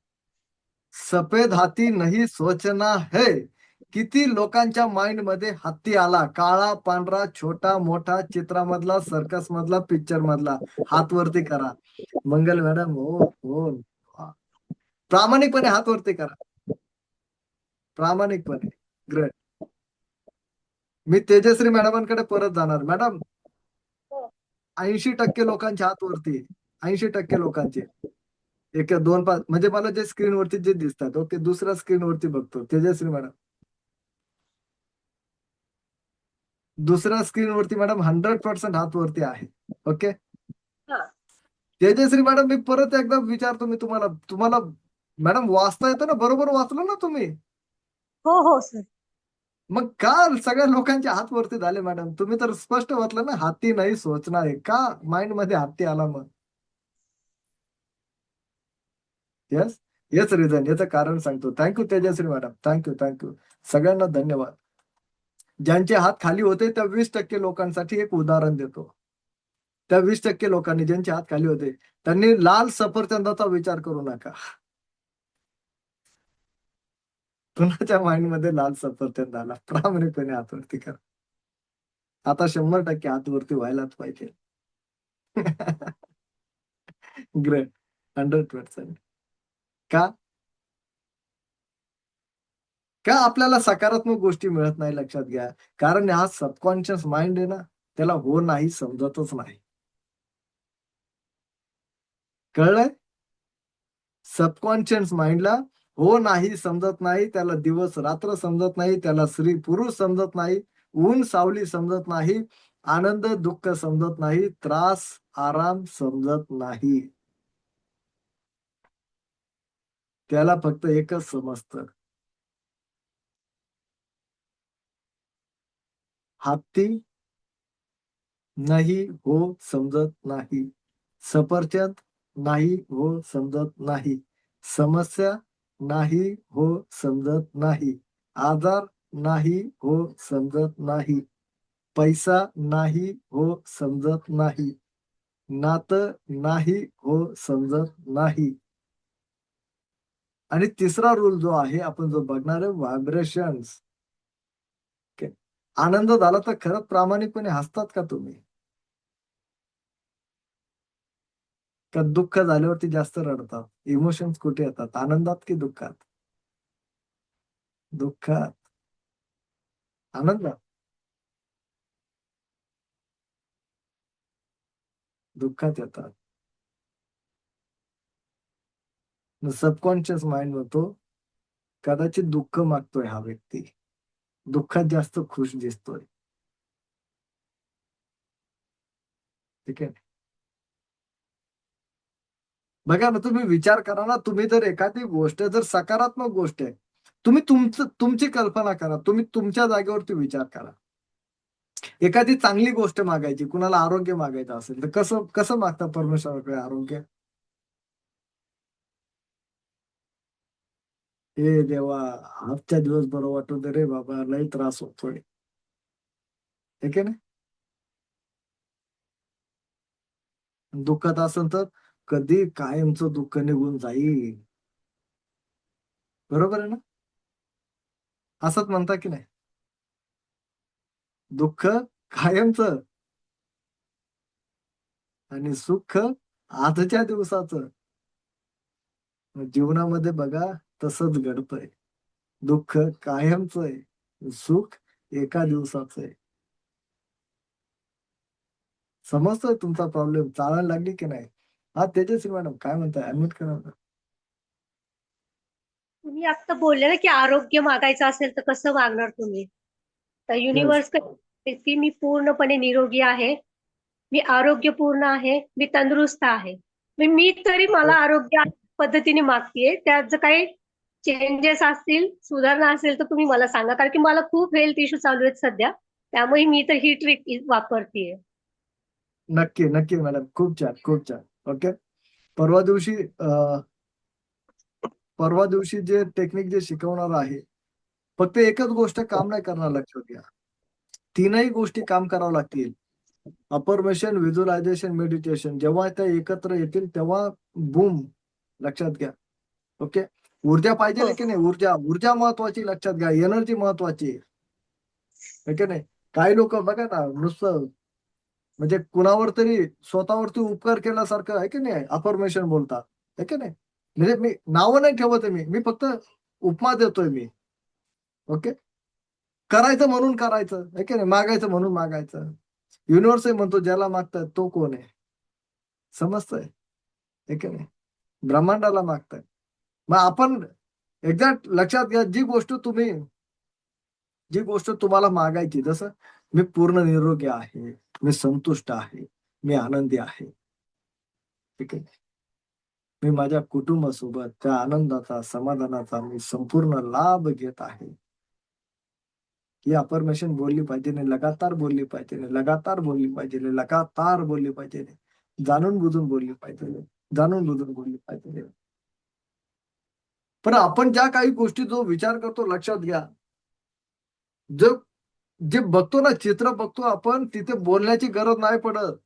सफेद हाती नहीं सोचना है. किती लोकांच्या माइंड मध्ये हत्ती आला, काळा पांढरा, छोटा मोठा, चित्रामधला, सर्कस मधला, पिक्चर मधला. हात वरती करा. मंगल मॅडम, हो, प्रामाणिकपणे हात वरती करा, प्रामाणिकपणे. ग्रेट. मी तेजश्री मॅडमांकडे परत जाणार. मॅडम, 80% लोकांचे हात वरती, 80% लोकांचे. एक 2-5 म्हणजे मला जे स्क्रीनवरती जे दिसतात. ओके, दुसऱ्या स्क्रीनवरती बघतो. तेजश्री मॅडम, दुसऱ्या स्क्रीनवरती मॅडम 100% हात वरती आहे. ओके, हा. तेजश्री मॅडम मी परत एकदा विचारतो मी तुम्हाला मॅडम वाचता येतं ना? बरोबर वाचलं ना तुम्ही? हो हो सर. मग का सगळ्या लोकांचे हात वरती झाले मॅडम? तुम्ही तर स्पष्ट वाचलं ना, हाती नाही सोचणार आहे. का माइंड मध्ये हत्ती आला? मग येस, हेच रिझन, याचं कारण सांगतो. Thank you Tejashree madam, thank you. सगळ्यांना धन्यवाद. ज्यांचे हात खाली होते त्या 20% लोकांसाठी एक उदाहरण देतो. त्या 20% लोकांनी ज्यांचे हात खाली होते त्यांनी लाल सफरचंदाचा विचार करू नका. कुणाच्या माइंड मध्ये लाल सफरचंद आला, प्रामाणिकपणे हातवरती करा. आता 100% हातवरती व्हायलाच पाहिजे. ग्रेट, 100%. का का आपल्याला सकारात्मक गोष्टी मिळत नाही? लक्षात घ्या, कारण हा सबकॉन्शियस माइंड आहे ना, त्याला हो नाही समजतच नाही. कळलंय? सबकॉन्शियस माइंडला हो नाही समजत नाही, त्याला दिवस रात्र समजत नाही, त्याला स्त्री पुरुष समजत नाही, ऊन सावली समजत नाही, आनंद दुःख समजत नाही, त्रास आराम समजत नाही. त्याला फक्त एकच समजतं, हत्ती नाही हो समजत नाही, सफरचंद नाही हो समजत नाही, समस्या नाही हो समजत नाही, आजार नाही हो समजत नाही, पैसा नाही हो समजत नाही, नातं नाही हो समजत नाही. आणि तिसरा रूल जो आहे, आपण जो बघणार आहे, व्हायब्रेशन्स. आनंद झाला तर खरंच प्रामाणिकपणे हसतात का तुम्ही? का दुःख झाल्यावरती जास्त रडतात? इमोशन्स कुठे येतात, आनंदात की दुःखात? दुःखात. आनंदात? दुःखात येतात. सबकॉन्शियस माइंड म्हणतो कदाचित दुःख मागतोय हा व्यक्ती, दुःखात जास्त खुश दिसतोय. ठीक आहे. बघा ना, तुम्ही विचार करा ना, तुम्ही जर एखादी गोष्ट जर सकारात्मक गोष्ट आहे, तुम्ही तुमची कल्पना करा, तुम्ही तुमच्या जागेवरती विचार करा. एखादी चांगली गोष्ट मागायची, कुणाला आरोग्य मागायचं असेल तर कसं कसं मागता परमेश्वराकडे आरोग्य? हे देवा, आजच्या दिवस बरं वाटू दे रे बाबा, लय त्रास होतोय. ठीक आहे ना? दुःखात असेल तर कधी कायमचं दुःख निघून जाईल. बरोबर आहे ना? असंच म्हणता की नाही? दुःख कायमचं आणि सुख आजच्या दिवसाचं. जीवनामध्ये बघा तसंच घडतंय. दुःख कायमचं आहे, सुख एका दिवसाचं आहे. समजतोय तुमचा प्रॉब्लेम? चालायला लागली की नाही? हा तेजस्वी मॅडम काय म्हणताय? अॅडमिट करा ना. तुम्ही आता बोलले ना की आरोग्य मागायचं असेल तर कसं मागणार तुम्ही? तर युनिव्हर्स की मी पूर्णपणे निरोगी आहे, मी आरोग्यपूर्ण आहे, मी तंदुरुस्त आहे. मी तरी मला आरोग्य पद्धतीने मागतेय. त्यात जर काही चेंजेस असतील, सुधारणा असेल तर तुम्ही मला सांगा, कारण की मला खूप हेल्थ इश्यू चालू आहेत सध्या. त्यामुळे मी तर ही ट्रिक वापरतेय. नक्की नक्की मॅडम, खूप छान. ओके. परवा दिवशी जे टेक्निक जे शिकवणार आहे, फक्त एकच गोष्ट काम नाही करणार, लक्षात घ्या. 3ही गोष्टी काम कराव्या लागतील. Affirmation, visualisation, meditation. जेव्हा त्या एकत्र येतील तेव्हा बूम, लक्षात घ्या. ओके. ऊर्जा पाहिजे की नाही? ऊर्जा महत्वाची, लक्षात घ्या. एनर्जी महत्वाची आहे की नाही? काही लोक बघा ना, नुसतं म्हणजे कुणावर तरी स्वतःवरती उपकार केल्यासारखं आहे की नाही अफर्मेशन बोलतात, आहे की नाही? म्हणजे मी नावं नाही ठेवत, मी फक्त उपमा देतोय मी. ओके. करायचं म्हणून करायचं, आहे की नाही? मागायचं म्हणून मागायचं. युनिव्हर्स म्हणतो ज्याला मागताय तो कोण आहे? समजतंय, आहे की नाही? ब्रह्मांडाला मागताय. मग आपण एक्झॅक्ट लक्षात घ्या, जी गोष्ट तुम्हाला मागायची, जसं मी पूर्ण निरोगी आहे, मी संतुष्ट आहे, मी आनंदी आहे, ठीक आहे. मी माझ्या कुटुंबासोबत त्या आनंदाचा, समाधानाचा मी संपूर्ण लाभ घेत आहे. ही अफर्मेशन बोलली पाहिजे, लगातार बोलली पाहिजे, लगातार बोलली पाहिजे, लगातार बोलली पाहिजे, जाणून बुजून बोलली पाहिजे, जाणून बुजून बोलली पाहिजे. पण आपण ज्या काही गोष्टी जो विचार करतो, लक्षात घ्या, जो जे बघतो ना, चित्र बघतो आपण, तिथे बोलण्याची गरज नाही पडत.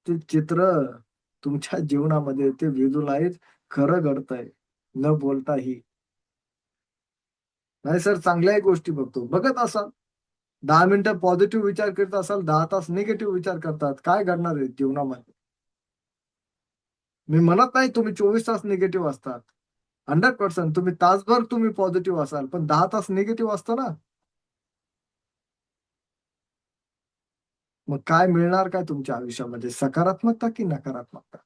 ते चित्र तुमच्या जीवनामध्ये ते व्हिज्युअलाइज खरं घडतंय न बोलताही. नाही सर, चांगल्याही गोष्टी बघतो. बघत असाल 10 मिनिटं पॉझिटिव्ह विचार करत असाल, 10 तास निगेटिव्ह विचार करतात, काय घडणार आहे जीवनामध्ये? मी म्हणत नाही तुम्ही 24 तास निगेटिव्ह असतात. 100% तुम्ही तासभर तुम्ही पॉझिटिव्ह असाल, पण 10 तास निगेटिव्ह असतं ना. मग काय मिळणार काय तुमच्या आयुष्यामध्ये? सकारात्मकता की नकारात्मकता?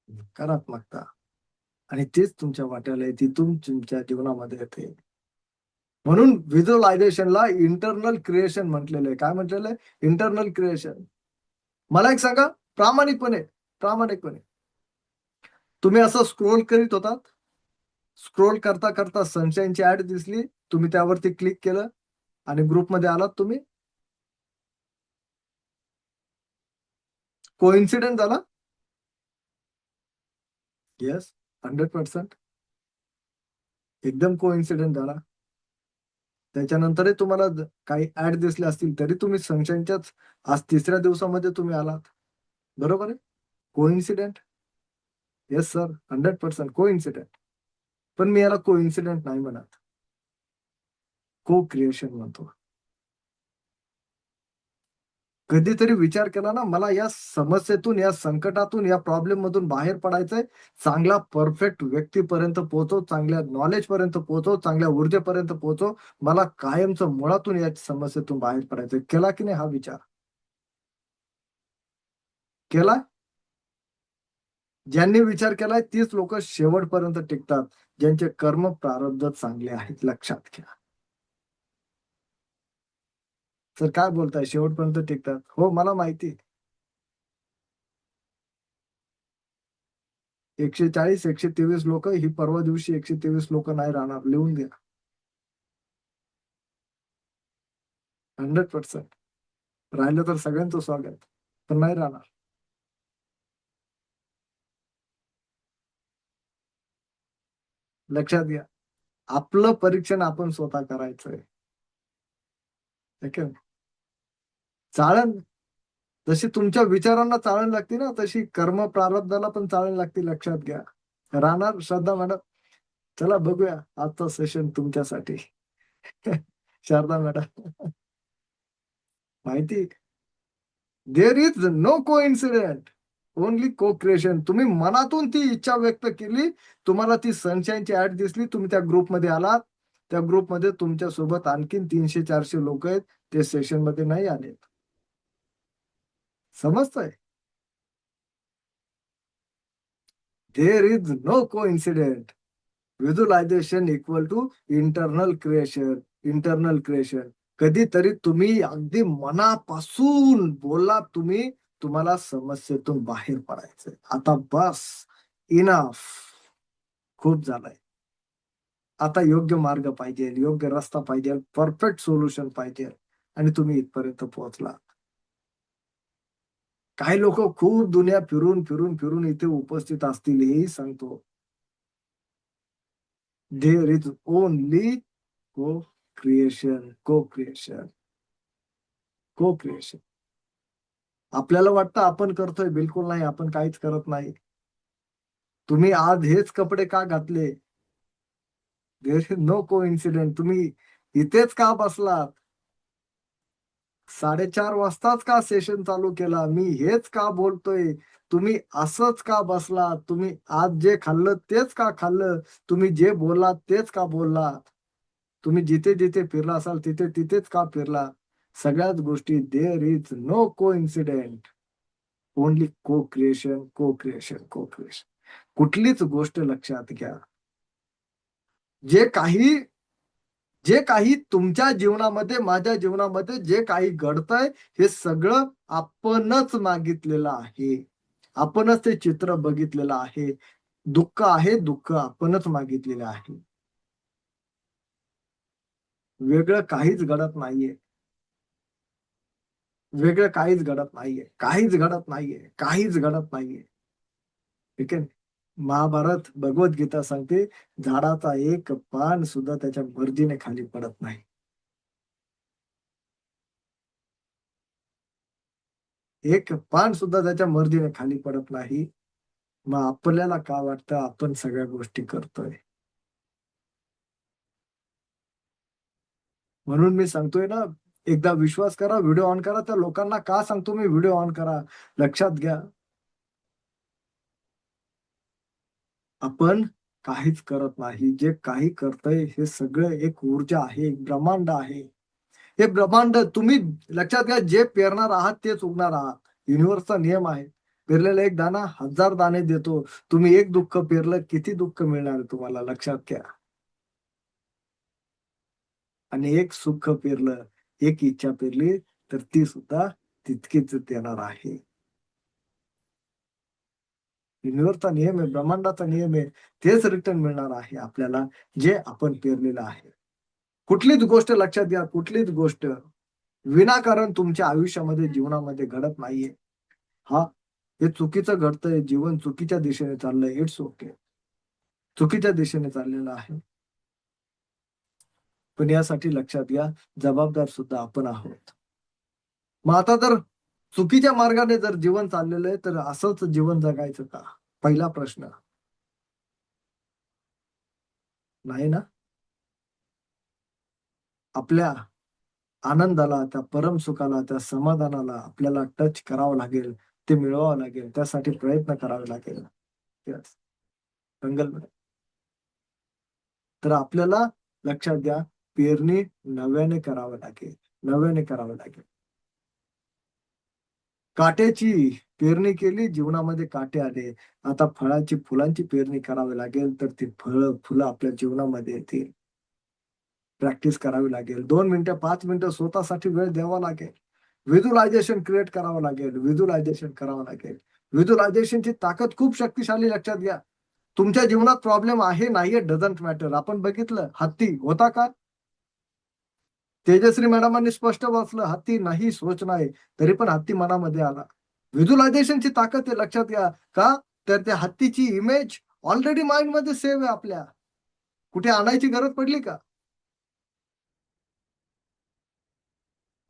नकारात्मकता. आणि तेच तुमच्या वाट्याला येते, तुमच्या जीवनामध्ये येते. म्हणून व्हिज्युअलायझेशनला इंटरनल क्रिएशन म्हटलेलं आहे. काय म्हटलेलं आहे? Internal creation. मला एक सांगा, प्रामाणिकपणे प्रामाणिकपणे तुम्ही असं स्क्रोल करीत होतात, स्क्रोल करता करता सनशाईनची ऍड दिसली, तुम्ही त्यावरती क्लिक केलं आणि ग्रुपमध्ये आलात तुम्ही? कोइन्सिडेंट झाला? येस, 100% एकदम कोइन्सिडेंट झाला. त्याच्यानंतरही तुम्हाला काही ऍड दिसले असतील, तरी तुम्ही सनशाईनच्याच आज 3ऱ्या दिवसामध्ये तुम्ही आलात. बरोबर आहे? कोइन्सिडेंट? Yes sir, 100% coincident. पण मी याला कोइन्सिडेंट नाही म्हणत, को क्रिएशन म्हणतो. कधीतरी विचार केला ना, मला या समस्येतून, या संकटातून, या प्रॉब्लेम मधून बाहेर पडायचंय, चांगला परफेक्ट व्यक्तीपर्यंत पोहोचो, चांगल्या नॉलेज पर्यंत पोहोचो, चांगल्या ऊर्जेपर्यंत पोहोचो, मला कायमचं मुळातून या समस्येतून बाहेर पडायचंय. केला की नाही हा विचार? केला? ज्यांनी विचार केलाय तीच लोक शेवटपर्यंत टिकतात, ज्यांचे कर्म प्रारब्ध चांगले आहेत. लक्षात घ्या. सर काय बोलताय, शेवटपर्यंत टिकतात? हो, मला माहिती. 140, 123 लोक, ही परवा दिवशी 123 लोक नाही राहणार. लिहून घ्या. 100% राहिलं तर सगळ्यांचं स्वागत, पण नाही राहणार. लक्षात घ्या, आपलं परीक्षण आपण स्वतः करायचंय. ठीक आहे? चाळण जशी तुमच्या विचारांना चाळण लागते ना, तशी कर्म प्रारब्धाला पण चाळण लागते. लक्षात घ्या. राहणार श्रद्धा मॅडम? चला बघूया आजचा सेशन तुमच्यासाठी. शारदा मॅडम, माहिती, there is no coincident, only co creation. तुम्ही मनातून ती इच्छा व्यक्त केली, तुम्हाला ती सनशाईनची ऍड दिसली, तुम्ही त्या ग्रुपमध्ये आलात, त्या ग्रुपमध्ये तुमच्या सोबत आणखीन 300-400 लोक आहेत, ते सेशन मध्ये नाही आलेत. समजतंय? There is no coincident. Visualisation equal to internal creation. Internal creation. कधीतरी तुम्ही अगदी मनापासून बोला, तुम्ही, तुम्हाला समस्येतून बाहेर पडायचंय. आता बस, इनफ, खूप झालंय. आता योग्य मार्ग पाहिजे, योग्य रस्ता पाहिजे, परफेक्ट सोल्युशन पाहिजे, आणि तुम्ही इथपर्यंत पोहोचला. काही लोक खूप दुनिया फिरून फिरून फिरून इथे उपस्थित असतील, हेही सांगतो. There is only co creation. को क्रिएशन. को क्रिएशन. आपल्याला वाटतं आपण करतोय, बिलकुल नाही, आपण काहीच करत नाही. तुम्ही आज हेच कपडे का घातले? देर इज नो को इन्सिडेंट. तुम्ही इथेच का बसलात? 4:30 वाजताच का सेशन चालू केला? मी हेच का बोलतोय? तुम्ही असंच का बसलात? तुम्ही आज जे खाल्लं तेच का खाल्लं? तुम्ही जे बोललात तेच का बोललात? तुम्ही जिथे जिथे फिरला असाल तिथे तिथेच का फिरला? सगळ्याच गोष्टी. देर इज नो को इन्सिडेंट, ओनली को क्रिएशन. को क्रिएशन. को क्रिएशन. कुठलीच गोष्ट लक्षात घ्या, जे काही तुमच्या जीवनामध्ये, माझ्या जीवनामध्ये जे काही घडतंय, हे सगळं आपणच मागितलेलं आहे. आपणच ते चित्र बघितलेलं आहे. दुःख आहे, दुःख आपणच मागितलेलं आहे. वेगळं काहीच घडत नाहीये. वेगळं काहीच घडत नाहीये. काहीच घडत नाहीये. काहीच घडत नाहीये. ठीक आहे. महाभारत भगवद्गीता सांगते झाडाचा एक पान सुद्धा त्याच्या मर्जीने खाली पडत नाही. एक पान सुद्धा त्याच्या मर्जीने खाली पडत नाही. मग आपल्याला का वाटतं आपण सगळ्या गोष्टी करतोय? म्हणून मी सांगतोय ना, एकदा विश्वास करा, व्हिडिओ ऑन करा. तर लोकांना का सांगतो मी व्हिडिओ ऑन करा? लक्षात घ्या, आपण काहीच करत नाही. जे काही करतोय हे सगळं एक ऊर्जा आहे, एक ब्रह्मांड आहे. हे ब्रह्मांड तुम्ही लक्षात घ्या, जे पेरणार आहात तेच उगणार आहात. युनिव्हर्सचा नियम आहे. पेरलेला एक दाणा 1000 दाणे देतो. तुम्ही एक दुःख पेरलं, किती दुःख मिळणार आहे तुम्हाला? लक्षात घ्या. आणि एक सुख पेरलं, एक इच्छा पेरली, तर ती सुद्धा तितकीच देणार आहे. युनिव्हर्सचा नियम आहे, ब्रह्मांडाचा नियम आहे. तेच रिटर्न मिळणार आहे आपल्याला, जे आपण पेरलेलं आहे. कुठलीच गोष्ट लक्षात घ्या, कुठलीच गोष्ट विनाकारण तुमच्या आयुष्यामध्ये, जीवनामध्ये घडत नाहीये. हा, हे चुकीचं घडतंय, जीवन चुकीच्या दिशेने चाललंय, इट्स ओके. चुकीच्या दिशेने चाललेलं आहे. पण यासाठी लक्षात घ्या, जबाबदार सुद्धा आपण आहोत. मग आता जर चुकीच्या मार्गाने जर जीवन चाललेलं आहे, तर असंच जीवन जगायचं का? पहिला प्रश्न. नाही ना. आपल्या आनंदाला, त्या परम सुखाला, त्या समाधानाला आपल्याला टच करावं लागेल, ते मिळवावं लागेल, त्यासाठी प्रयत्न करावे लागेल. Yes. जंगलमध्ये तर आपल्याला लक्षात द्या, पेरणी नव्याने करावं लागेल, नव्याने करावं लागेल. काट्याची पेरणी केली, जीवनामध्ये काटे आले. आता फळाची, फुलांची पेरणी करावी लागेल, तर ती फुलं आपल्या जीवनामध्ये येतील. प्रॅक्टिस करावी लागेल. 2 मिनिटं, 5 मिनिटं स्वतःसाठी वेळ द्यावा लागेल. व्हिज्युअलायझेशन क्रिएट करावं लागेल. व्हिज्युअलायझेशन करावं लागेल. व्हिज्युअलायझेशनची ताकद खूप शक्तिशाली. लक्षात घ्या. तुमच्या जीवनात प्रॉब्लेम आहे, नाहीये, डझंट मॅटर. आपण बघितलं, हत्ती होता का? तेजश्री मॅडमांनी स्पष्ट वाचलं, हत्ती नाही सोच नाही, तरी पण हत्ती मनामध्ये आला. व्हिज्युअलायझेशनची ताकद आहे. लक्षात घ्या. का? तर त्या हत्तीची इमेज ऑलरेडी माइंडमध्ये सेव्ह आहे आपल्या. कुठे आणायची गरज पडली का?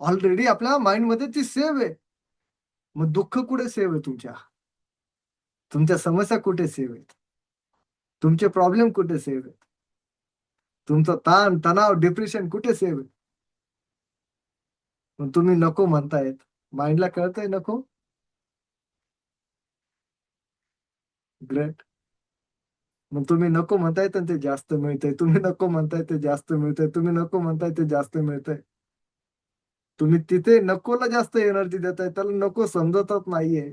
ऑलरेडी आपल्या माइंडमध्ये ती सेव्ह आहे. मग दुःख कुठे सेव्ह आहे तुमच्या? तुमच्या समस्या कुठे सेव्ह आहेत? तुमचे प्रॉब्लेम कुठे सेव्ह आहेत? तुमचं ताण, तणाव, डिप्रेशन कुठे सेव्ह आहे? मग तुम्ही नको म्हणतायत. माइंडला कळतंय नको? ग्रेट. मग तुम्ही नको म्हणताय तर ते जास्त मिळतंय. तुम्ही नको म्हणताय ते जास्त मिळतंय. तुम्ही नको म्हणताय ते जास्त मिळतंय. तुम्ही तिथे नकोला जास्त एनर्जी देताय. त्याला नको समजतच नाहीये.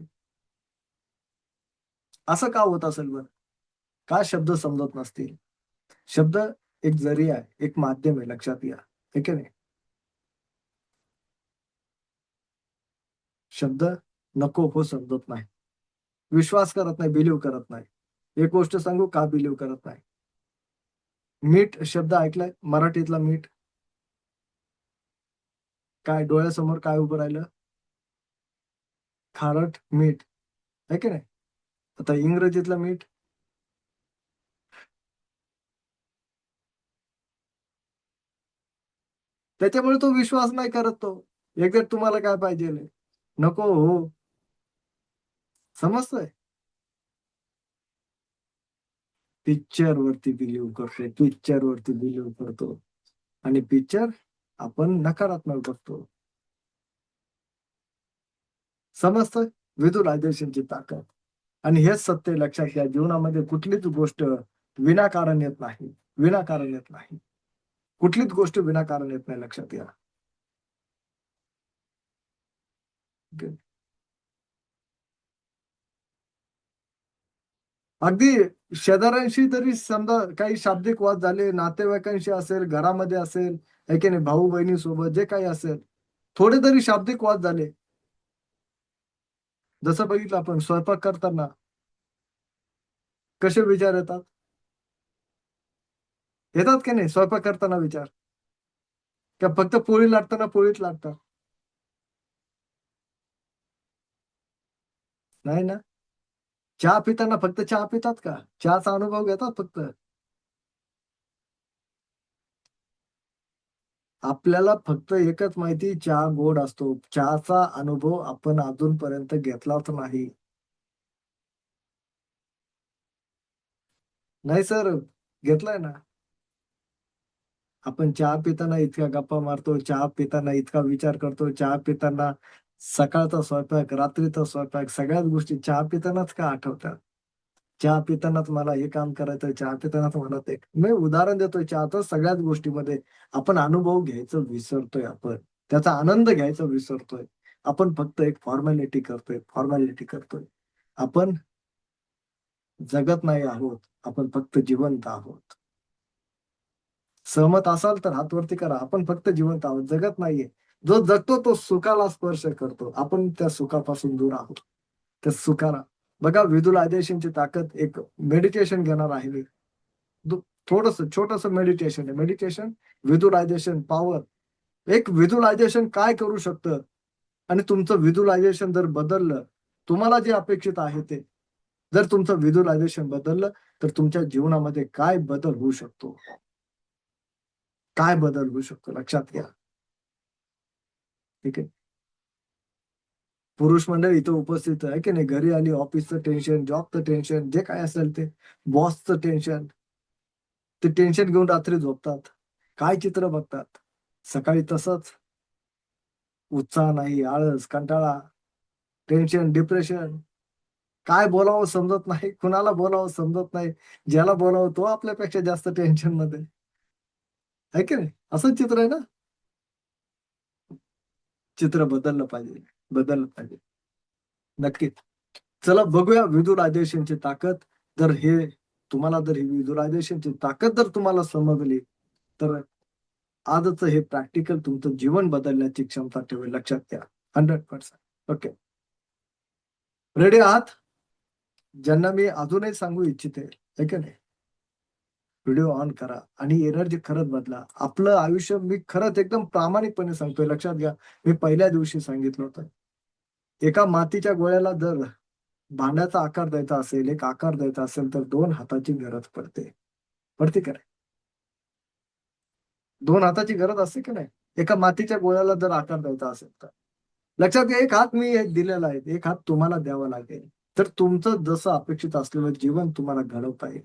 असं का होत असेल बरं? का शब्द समजत नसतील? शब्द एक जरिया आहे, एक माध्यम आहे. लक्षात घ्या. है की नाही? शब्द नको हो समजत नाही. विश्वास करत नाही, बिलीव्ह करत नाही. एक गोष्ट सांगू, का बिलीव्ह करत नाही? मीठ शब्द ऐकलाय? मराठीतला मीठ. काय डोळ्यासमोर काय उभं राहिलं? खारट मीठ. है की नाही? आता इंग्रजीतलं मीठ. त्याच्यामुळे तो विश्वास नाही करत तो. एक्झॅक्ट तुम्हाला काय पाहिजे? नको हो. समजतंय? पिक्चर वरती बिलीव्ह करतो, पिक्चर वरती बिलीव्ह करतो आणि पिक्चर आपण नकारात्मक बघतो. समजतंय? व्हिज्युअलायझेशनची ताकद. आणि हेच सत्य लक्षात घ्या, जीवनामध्ये कुठलीच गोष्ट विनाकारण येत नाही. विनाकारण येत नाही. कुठलीच गोष्ट विनाकारण येत नाही. लक्षात घ्या. अगदी शेजाऱ्यांशी तरी समजा काही शाब्दिक वाद झाले, नातेवाईकांशी असेल, घरामध्ये असेल, है की नाही, भाऊ बहिणीसोबत जे काही असेल, थोडे तरी शाब्दिक वाद झाले. जसं बघितलं आपण स्वयंपाक करताना कसे विचार येतात? येतात की नाही स्वयंपाक करताना विचार? का फक्त पोळी लाटताना पोळीच लाटतात? नाही ना. चहा पिताना फक्त चहा पितात का? चहाचा अनुभव घेतात फक्त? आपल्याला फक्त एकच माहिती, चहा गोड असतो. चहाचा अनुभव आपण अजूनपर्यंत घेतलाच नाही. नाही सर, घेतलाय ना. आपण चहा पिताना इतक्या गप्पा मारतो, चहा पिताना इतका विचार करतो, चहा पिताना सकाळचा स्वयंपाक, रात्रीचा स्वयंपाक, सगळ्याच गोष्टी चहा पितानाच का आठवतात? चहा पितानाच मला हे काम करायचं, चहा पितानाच मला ते. मी उदाहरण देतोय चहाचं. सगळ्याच गोष्टीमध्ये आपण अनुभव घ्यायचं विसरतोय आपण. त्याचा आनंद घ्यायचा विसरतोय. आपण फक्त एक फॉर्मॅलिटी करतोय. आपण जगत नाही आहोत, आपण फक्त जिवंत आहोत. सहमत असाल तर हात वरती करा. आपण फक्त जिवंत आहोत, जगत नाहीये. जो जगतो तो सुखाला स्पर्श करतो. आपण त्या सुखापासून दूर आहोत. त्या सुखाला बघा, व्हिज्युअलायझेशनची ताकद. एक मेडिटेशन घेणार आहे मी. थोडस छोटस मेडिटेशन आहे. Meditation, visualisation, power. एक व्हिज्युअलायझेशन काय करू शकतं, आणि तुमचं व्हिज्युअलायझेशन जर बदललं, तुम्हाला जे अपेक्षित आहे ते, जर तुमचं व्हिज्युअलायझेशन बदललं, तर तुमच्या जीवनामध्ये काय बदल होऊ शकतो, काय बदल होऊ शकतो, लक्षात घ्या. ठीक आहे. पुरुष मंडळी इथं उपस्थित आहे की नाही, घरी आली, ऑफिसचं टेन्शन, जॉबचं टेन्शन, जे काय असेल ते, बॉसचं टेन्शन, ते टेन्शन घेऊन रात्री झोपतात. काय चित्र बघतात? सकाळी तसंच उत्साह नाही, आळस, कंटाळा, टेन्शन, डिप्रेशन. काय बोलावं समजत नाही, कुणाला बोलावं समजत नाही. ज्याला बोलावं तो आपल्यापेक्षा जास्त टेन्शन मध्ये आहे की नाही? असंच चित्र आहे ना. चित्र बदललं पाहिजे नक्कीच. चला बघूया व्हिज्युअलायझेशनची ताकद. जर ही व्हिज्युअलायझेशनची ताकद जर तुम्हाला समजली, तर आजचं हे प्रॅक्टिकल तुमचं जीवन बदलण्याची क्षमता ठेवेल, लक्षात घ्या. 100%. ओके, रेडी आहात? ज्यांना मी अजूनही सांगू इच्छिते, है की नाही, व्हिडिओ ऑन करा आणि एनर्जी खरंच बदला. आपलं आयुष्य, मी खरंच एकदम प्रामाणिकपणे सांगतोय, लक्षात घ्या. मी पहिल्या दिवशी सांगितलं होतं, एका मातीच्या गोळ्याला जर भांड्याचा आकार द्यायचा असेल, एक आकार द्यायचा असेल, तर 2 हाताची गरज पडते का नाही? 2 हाताची गरज असते की नाही? एका मातीच्या गोळ्याला जर आकार द्यायचा असेल तर. लक्षात घ्या, एक हात मी दिलेला आहे, एक हात तुम्हाला द्यावा लागेल. तर तुमचं जसं अपेक्षित असलेलं जीवन तुम्हाला घडवता येईल.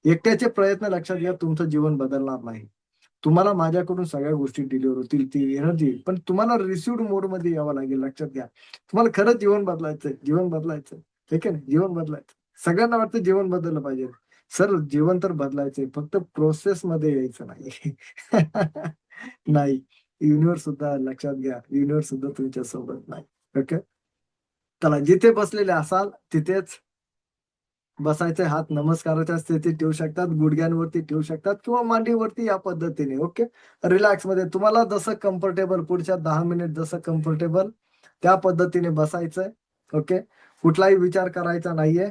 एकट्याचे प्रयत्न, लक्षात घ्या, तुमचं जीवन बदलणार नाही. तुम्हाला माझ्याकडून सगळ्या गोष्टी डिलिव्हर होतील, ती एनर्जी, पण तुम्हाला रिसिव्ड मोड मध्ये यावं लागेल, लक्षात घ्या. तुम्हाला खरंच जीवन बदलायचं, ठीक आहे ना? जीवन बदलायचं. सगळ्यांना वाटतं जीवन बदललं पाहिजे. सर, जीवन तर बदलायचंय, फक्त प्रोसेस मध्ये यायचं नाही. नाही, युनिव्हर्स सुद्धा, लक्षात घ्या, युनिव्हर्स सुद्धा तुमच्या सोबत नाही. ओके, चला, जिथे बसलेले असाल तिथेच बसायचे. हात नमस्काराच्या स्थितीत ठेवू शकतात, गुडघ्यांवरती ठेवू शकतात, किंवा मांडीवरती, या पद्धतीने. ओके, रिलॅक्स मध्ये तुम्हाला जसं कम्फर्टेबल, पुढच्या 10 मिनिट जसं कम्फर्टेबल, त्या पद्धतीने बसायचंय. ओके, कुठलाही विचार करायचा नाहीये.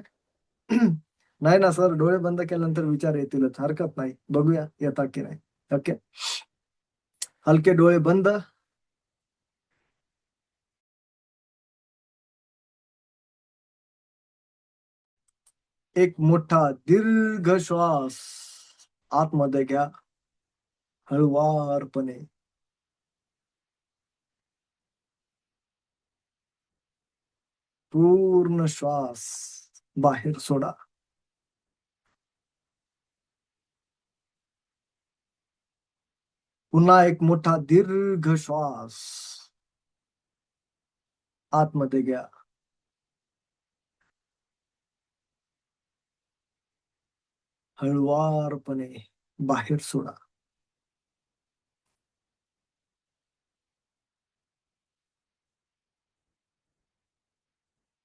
नाही ना सर, डोळे बंद केल्यानंतर विचार येतीलच, हरकत नाही, बघूया येतात की नाही. ओके, हलके डोळे बंद. एक मोठा दीर्घ श्वास आतमध्ये घ्या, हळुवारपणे. पूर्ण श्वास बाहेर सोडा. पुन्हा एक मोठा दीर्घ श्वास आतमध्ये घ्या, हळुवारपणे बाहेर सोडा.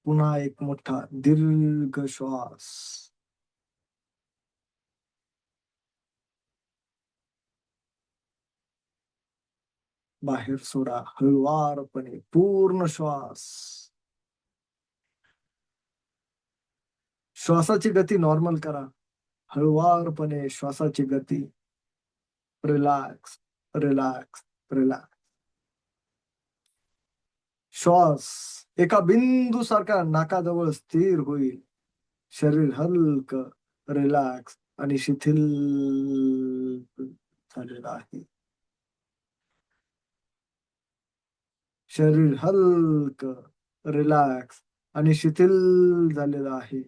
पुन्हा एक मोठा दीर्घ श्वास बाहेर सोडा, हळुवारपणे पूर्ण श्वास. श्वासाची गती नॉर्मल करा, हळुवारपणे श्वासाची गती. Relax, relax, relax. श्वास एका बिंदू सारखा नाकाजवळ स्थिर होईल. शरीर हलकं, रिलॅक्स आणि शिथिल झालेलं आहे. शरीर हलकं, रिलॅक्स आणि शिथिल झालेलं आहे.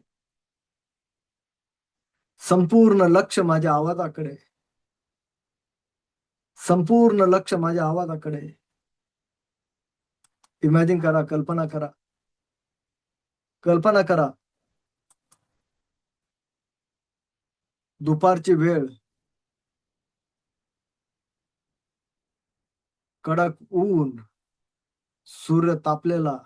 संपूर्ण लक्ष माझ्या आवाजाकडे. संपूर्ण लक्ष माझ्या आवाजाकडे. इमॅजिन करा, कल्पना करा. कल्पना करा, दुपारची वेळ, कडक ऊन, सूर्य तापलेला,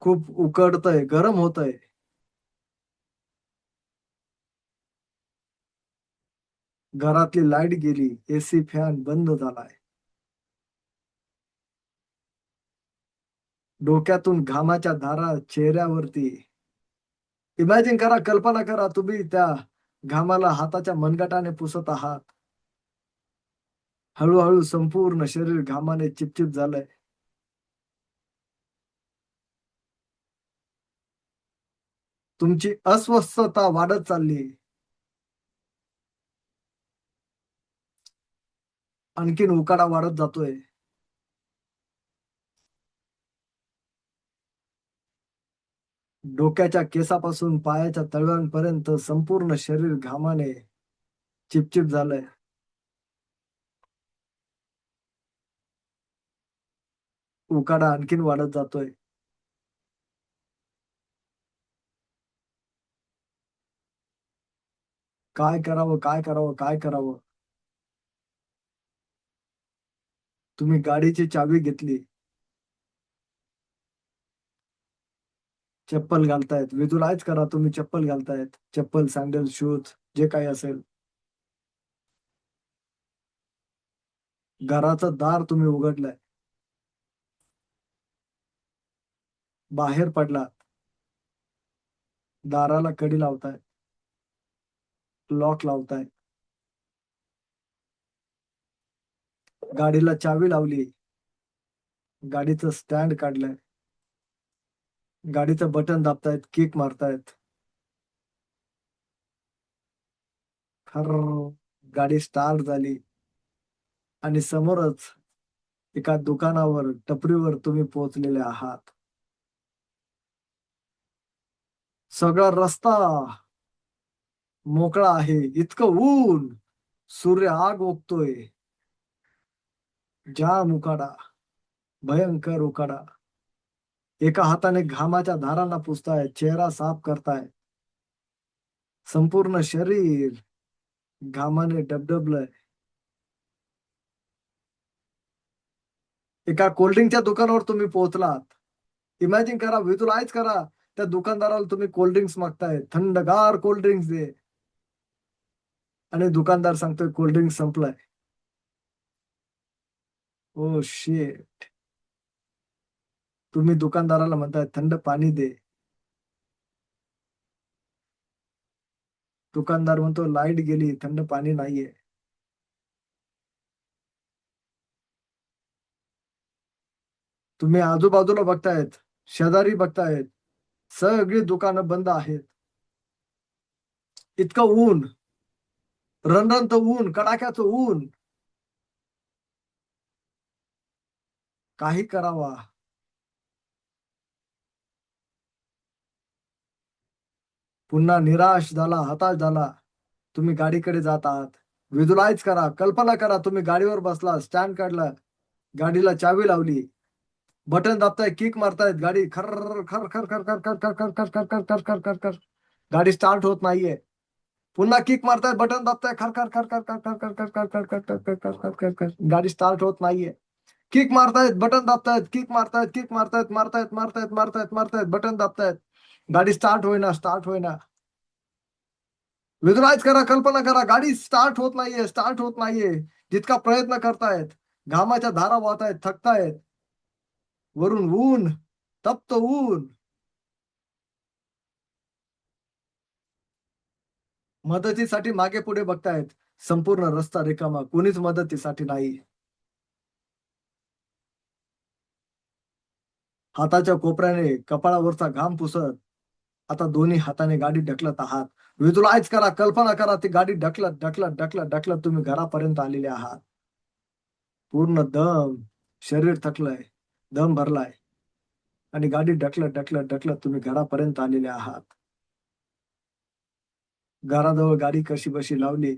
खूप उकडतंय, गरम होतंय. घरातली लाईट गेली, एसी फॅन बंद झालाय. डोक्यातून घामाच्या धारा चेहऱ्यावरती. इमॅजिन करा, कल्पना करा, तुम्ही त्या घामाला हाताच्या मनगटाने पुसत आहात. हळूहळू संपूर्ण शरीर घामाने चिपचिप झालंय. तुमची अस्वस्थता वाढत चालली. आणखीन उकाडा वाढत जातोय. डोक्याच्या केसापासून पायाच्या तळव्यांपर्यंत संपूर्ण शरीर घामाने चिपचिप झालंय. उकाडा आणखीन वाढत जातोय. काय करावं, काय करावं, काय करावं? तुम्ही गाडीची चावी घेतली. चप्पल घालतायत. विज्युलाइज करा, तुम्ही चप्पल घालतायत. चप्पल, सँडल, शूज जे काही असेल. घराचं दार तुम्ही उघडलंय. बाहेर पडलात. दाराला कडी लावताय. लॉक लावताय. गाडीला चावी लावली. गाडीचं स्टँड काढलंय. गाडीचं बटन दाबतायत, किक मारतायत. खर गाडी स्टार्ट झाली आणि समोरच एका दुकानावर, टपरीवर तुम्ही पोहोचलेले आहात. सगळा रस्ता मोकळा आहे. इतकं ऊन, सूर्य आग ओकतोय. जाम उकाडा, भयंकर उकाडा. एका हाताने घामाच्या धारांना पुसताय, चेहरा साफ करताय. संपूर्ण शरीर घामाने डबडबलंय. एका कोल्ड्रिंकच्या दुकानावर तुम्ही पोहोचलात. इमॅजिन करा, व्हिज्युलाइज करा, त्या दुकानदाराला तुम्ही कोल्ड्रिंक्स मागताय. थंडगार कोल्ड्रिंक्स दे. आणि दुकानदार सांगतोय कोल्ड्रिंक संपलाय. Oh shit. तुम्ही दुकानदाराला म्हणताय थंड पाणी दे. दुकानदार म्हणतो लाईट गेली, थंड पाणी नाहीये. तुम्ही आजूबाजूला बघतायत, शेजारी बघतायत, सगळी दुकानं बंद आहेत. इतकं ऊन, रणरणत ऊन, कडाक्याचं ऊन. काही करावा. पुन्हा निराश झाला, हताश झाला. तुम्ही गाडीकडे जात आहात. व्हिज्युलाइज करा, कल्पना करा, तुम्ही गाडीवर बसला, स्टँड काढला, गाडीला चावी लावली, बटन दाबताय, किक मारतायत, गाडी खर खर खर खर खर खर खर खर खर खर खर खर खर खर खर. गाडी स्टार्ट होत नाहीये. पुन्हा किक मारतायत, बटन दाबताय, खर खर खर खर खर खर खर खर खर खर खर खर खर खर खर खर. गाडी स्टार्ट होत नाहीये. किक मारतायत, बटन दाबतायत, किक मारतायत, किक मारतायत, मारतायत मारतायत मारतायत मारतायत, बटन दाबतायत. गाडी स्टार्ट होईना, स्टार्ट होईना. व्हिज्युलाइज करा, कल्पना करा, गाडी स्टार्ट होत नाहीये, स्टार्ट होत नाहीये. जितका प्रयत्न करतायत, घामाच्या धारा वाहतायत, थकतायत. वरून ऊन, तप्त ऊन. मदतीसाठी मागे पुढे बघतायत. संपूर्ण रस्ता रिकामा, कोणीच मदतीसाठी नाही. हाताच्या कोपऱ्याने कपाळावरचा घाम पुसत आता दोन्ही हाताने गाडी ढकलत आहात. विज्युलाइज करा, कल्पना करा, ती गाडी ढकलत ढकलत ढकलत ढकलत तुम्ही घरापर्यंत आलेले आहात. पूर्ण दम, शरीर थकलंय, दम भरलाय आणि गाडी ढकलत ढकलत ढकलत तुम्ही घरापर्यंत आलेले आहात. घराजवळ गाडी कशी बशी लावली,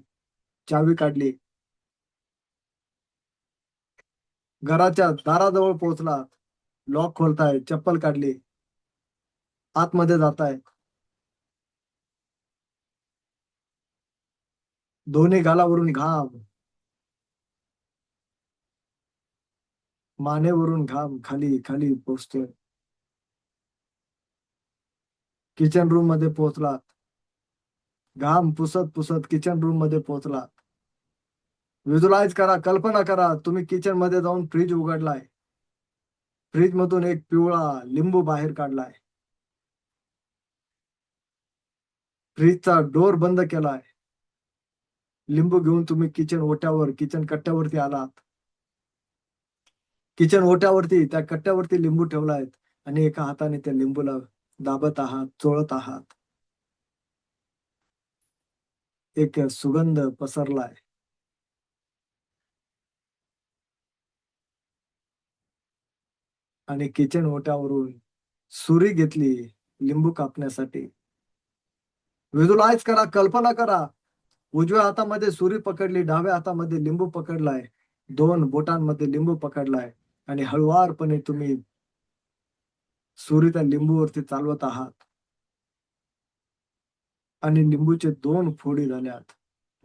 चावी काढली, घराच्या दाराजवळ पोहोचलात, लॉक खोलताय, चप्पल काढली, आतमध्ये जाताय, दोन्ही गालावरून घाम, मानेवरून घाम खाली खाली पोचतोय. किचन रूम मध्ये पोहोचलात, घाम पुसत पुसत किचन रूम मध्ये पोहोचलात. व्हिज्युलाइज करा, कल्पना करा, तुम्ही किचन मध्ये जाऊन फ्रीज उघडलाय, फ्रीज मधून एक पिवळा लिंबू बाहेर काढलाय, फ्रीजचा डोर बंद केलाय, लिंबू घेऊन तुम्ही किचन ओट्यावर, किचन कट्ट्यावरती आलात. किचन ओट्यावरती त्या कट्ट्यावरती लिंबू ठेवलाय आणि एका हाताने त्या लिंबूला दाबत आहात, चोळत आहात. एक सुगंध पसरलाय. आणि किचन ओट्यावरून सुरी घेतली लिंबू कापण्यासाठी. व्हिज्युलाइज करा, कल्पना करा, उजव्या हातामध्ये सुरी पकडली, डाव्या हातामध्ये लिंबू पकडलाय, दोन बोटांमध्ये लिंबू पकडलाय आणि हळुवारपणे तुम्ही सुरी त्या लिंबूवरती चालवत आहात. आणि लिंबूचे 2 फोडी झाल्यात,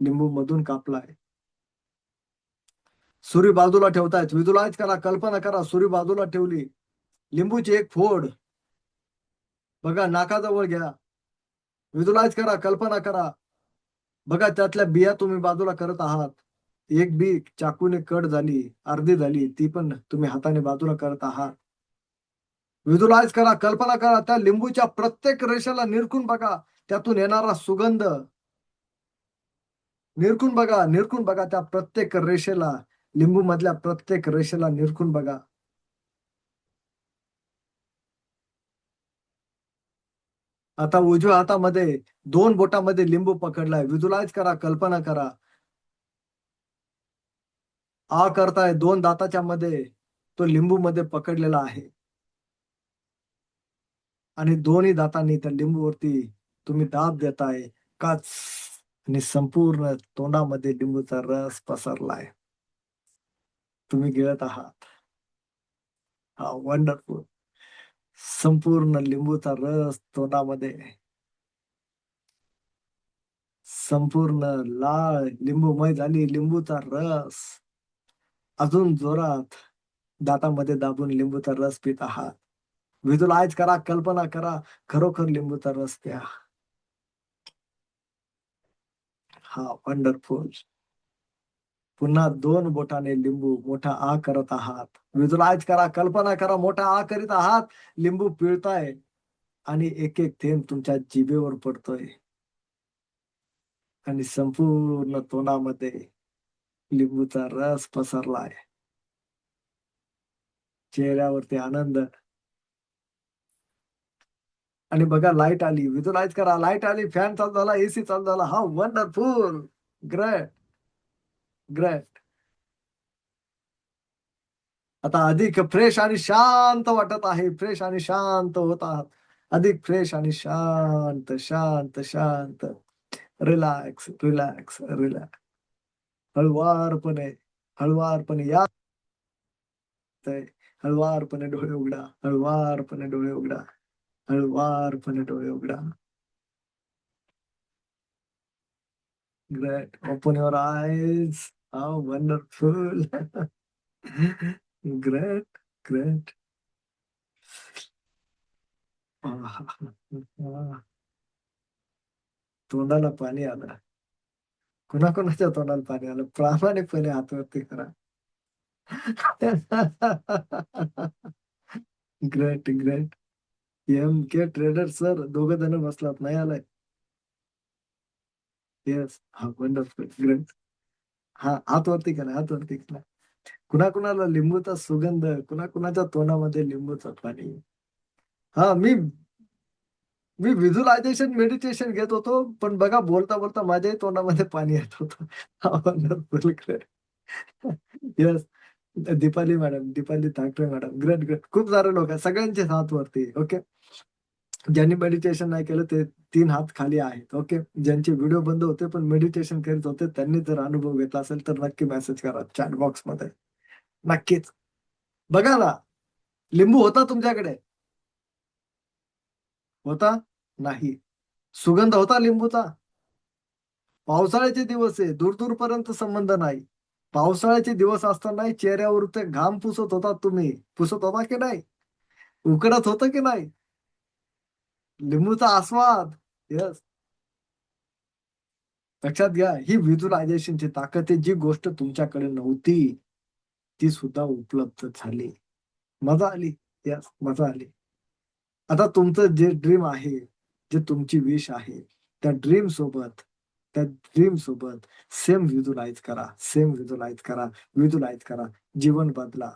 लिंबू मधून कापलाय. सुरी बाजूला ठेवतायत. व्हिज्युलाइज करा, कल्पना करा, सुरी बाजूला ठेवली, लिंबूची एक फोड बघा नाकाजवळ घ्या. व्हिज्युलाइज करा, कल्पना करा, बघा त्यातल्या बिया तुम्ही बाजूला करत आहात. एक बी चाकूने कट झाली, अर्धी झाली, ती पण तुम्ही हाताने बाजूला करत आहात. व्हिज्युलाइज करा, कल्पना करा, त्या लिंबूच्या प्रत्येक रेषेला निरखून बघा, त्यातून येणारा सुगंध निरखून बघा, निरखून बघा, त्या प्रत्येक रेषेला, लिंबू मधल्या प्रत्येक रेषेला निरखून बघा. आता उजव्या हातामध्ये 2 बोटामध्ये लिंबू पकडलाय. व्हिज्युलाइज करा, कल्पना करा, आ करताय, 2 दाताच्या मध्ये तो लिंबू मध्ये पकडलेला आहे आणि दोन्ही दातांनी त्या लिंबूवरती तुम्ही दाब देताय, काच, आणि संपूर्ण तोंडामध्ये लिंबूचा रस पसरलाय. तुम्ही गिळत आहात. हा वंडरफुल. संपूर्ण लिंबूचा रस तोंडामध्ये, संपूर्ण लाळ लिंबूमय झाली. लिंबूचा रस अजून जोरात दातामध्ये दाबून लिंबूचा रस पित आहात. व्हिज्युलाइज करा, कल्पना करा, खरोखर लिंबूचा रस प्या. हा वंडरफुल. पुन्हा 2 बोटाने लिंबू मोठा आ करत आहात. व्हिज्युलाइज करा, कल्पना करा, मोठा आ करीत आहात, लिंबू पिळताय आणि एक एक थेंब तुमच्या जिभेवर पडतोय आणि संपूर्ण तोंडामध्ये लिंबूचा रस पसरलाय. चेहऱ्यावरती आनंद. आणि बघा लाईट आली. व्हिज्युलाइज करा, लाईट आली, फॅन चालू झाला, एसी चालू झाला. हा वंडरफुल. Great, great. आता अधिक फ्रेश आणि शांत वाटत आहे. फ्रेश आणि शांत होत आहात. अधिक फ्रेश आणि शांत शांत शांत. Relax relax relax. हळुवारपणे हळुवारपणे या. हळुवारपणे डोळे उघडा, हळुवारपणे डोळे उघडा, हळुवारपणे डोळे उघडा. Great. Open your eyes. How wonderful. Great, great. तोंडाला पाणी आलं. कुणाकुणाच्या तोंडाला पाणी आलं? प्रामाणिकपणे हातवरती करा. Great, great. एम के ट्रेडर सर, 2 जण बसलात, नाही आलाय? येस. हा वंडरफुल. ग्रेट. हा हात वरती करा, हात वरती करा. कुणाकुणाला लिंबूचा सुगंध, कुणाकुणाच्या तोंडामध्ये लिंबूचं पाणी. हा, मी व्हिज्युअलायझेशन मेडिटेशन घेत होतो, पण बघा बोलता बोलता माझ्याही तोंडामध्ये पाणी येत होतं. Wonderful, great. Yes, Deepali Thackeray madam, great great. खूप सारे लोक आहेत, सगळ्यांचे हात वरती. ओके, ज्यांनी मेडिटेशन नाही केलं ते 3 हात खाली आहेत. ओके, ज्यांचे व्हिडिओ बंद होते पण मेडिटेशन करीत होते, त्यांनी जर अनुभव घेतला असेल तर नक्की मेसेज करा चॅट बॉक्स मध्ये. नक्कीच. बघा ना, लिंबू होता तुमच्याकडे? होता? नाही. सुगंध होता लिंबूचा? पावसाळ्याचे दिवस आहे, दूर दूरपर्यंत संबंध नाही. पावसाळ्याचे दिवस असतानाही चेहऱ्यावर ते घाम पुसत होता तुम्ही. पुसत होता की नाही? उकडत होतं की नाही? लिंबूचा आस्वाद. येस, लक्षात घ्या, ही व्हिज्युअलायझेशनची ताकद आहे. जी गोष्ट तुमच्याकडे नव्हती ती सुद्धा उपलब्ध झाली. मजा आली. येस, मजा आली. आता तुमचं जे ड्रीम आहे, जे तुमची विश आहे, त्या ड्रीम सोबत सेम व्हिज्युअलाइज करा, व्हिज्युअलाइज करा. जीवन बदला.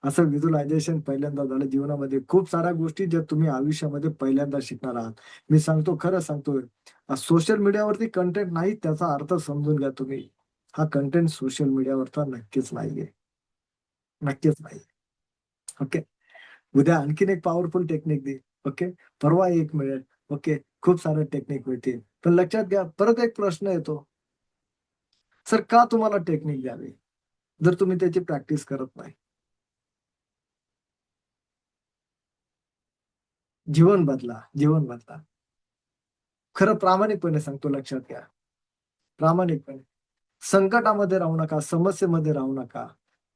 असं व्हिज्युअलायझेशन पहिल्यांदा झालं जीवनामध्ये. खूप साऱ्या गोष्टी ज्या तुम्ही आयुष्यामध्ये पहिल्यांदा शिकणार आहात. मी सांगतो, खरं सांगतोय, सोशल मीडियावरती कंटेंट नाही त्याचा अर्थ समजून घ्या तुम्ही. हा कंटेंट सोशल मीडियावरचा नक्कीच नाहीये, नक्कीच नाही. ओके, उद्या आणखीन एक पॉवरफुल टेक्निक दे. ओके, परवा 1 मिळेल. ओके, खूप सारे टेक्निक मिळतील. पण लक्षात घ्या, परत एक प्रश्न येतो, सर का तुम्हाला टेक्निक द्यावी जर तुम्ही त्याची प्रॅक्टिस करत नाही? जीवन बदला, जीवन बदला. खरं प्रामाणिकपणे सांगतो, लक्षात घ्या, प्रामाणिकपणे. संकटामध्ये राहू नका, समस्येमध्ये राहू नका,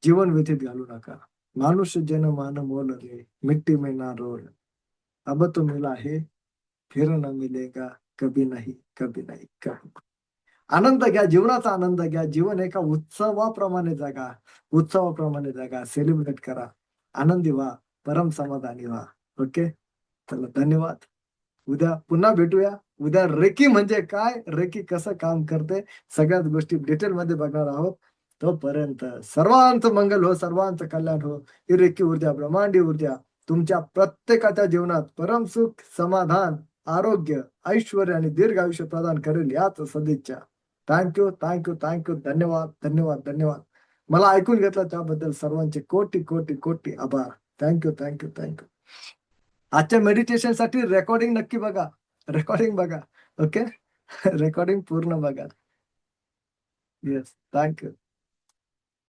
जीवन व्यतीत घालू नका. मानुष्य जन मान मोल रे, मिट्टी में ना रोल. अब तो मिला है, फिर न मिलेगा, कभी नहीं, कभी नहीं, कभी. आनंद घ्या, जीवनाचा आनंद घ्या. जीवन एका उत्सवाप्रमाणे जगा, सेलिब्रेट करा, आनंदी व्हा, परम समाधानी व्हा. ओके, चला, धन्यवाद. उद्या पुन्हा भेटूया. उद्या रेकी म्हणजे काय, रेकी कसं काम करते, सगळ्याच गोष्टी डिटेलमध्ये बघणार आहोत. तोपर्यंत सर्वांचं मंगल हो, सर्वांचं कल्याण हो. ही रेकी ऊर्जा, ब्रह्मांडी ऊर्जा तुमच्या प्रत्येकाच्या जीवनात परम सुख, समाधान, आरोग्य, ऐश्वर आणि दीर्घ आयुष्य प्रदान करेल, याच सदिच्छा. Thank you, thank you, thank you. धन्यवाद, धन्यवाद, धन्यवाद. मला ऐकून घेतलं त्याबद्दल सर्वांचे कोटी कोटी कोटी आभार. Thank you, thank you, thank you. आजच्या मेडिटेशन साठी रेकॉर्डिंग नक्की बघा, रेकॉर्डिंग बघा. ओके, रेकॉर्डिंग पूर्ण बघा. Yes, thank you.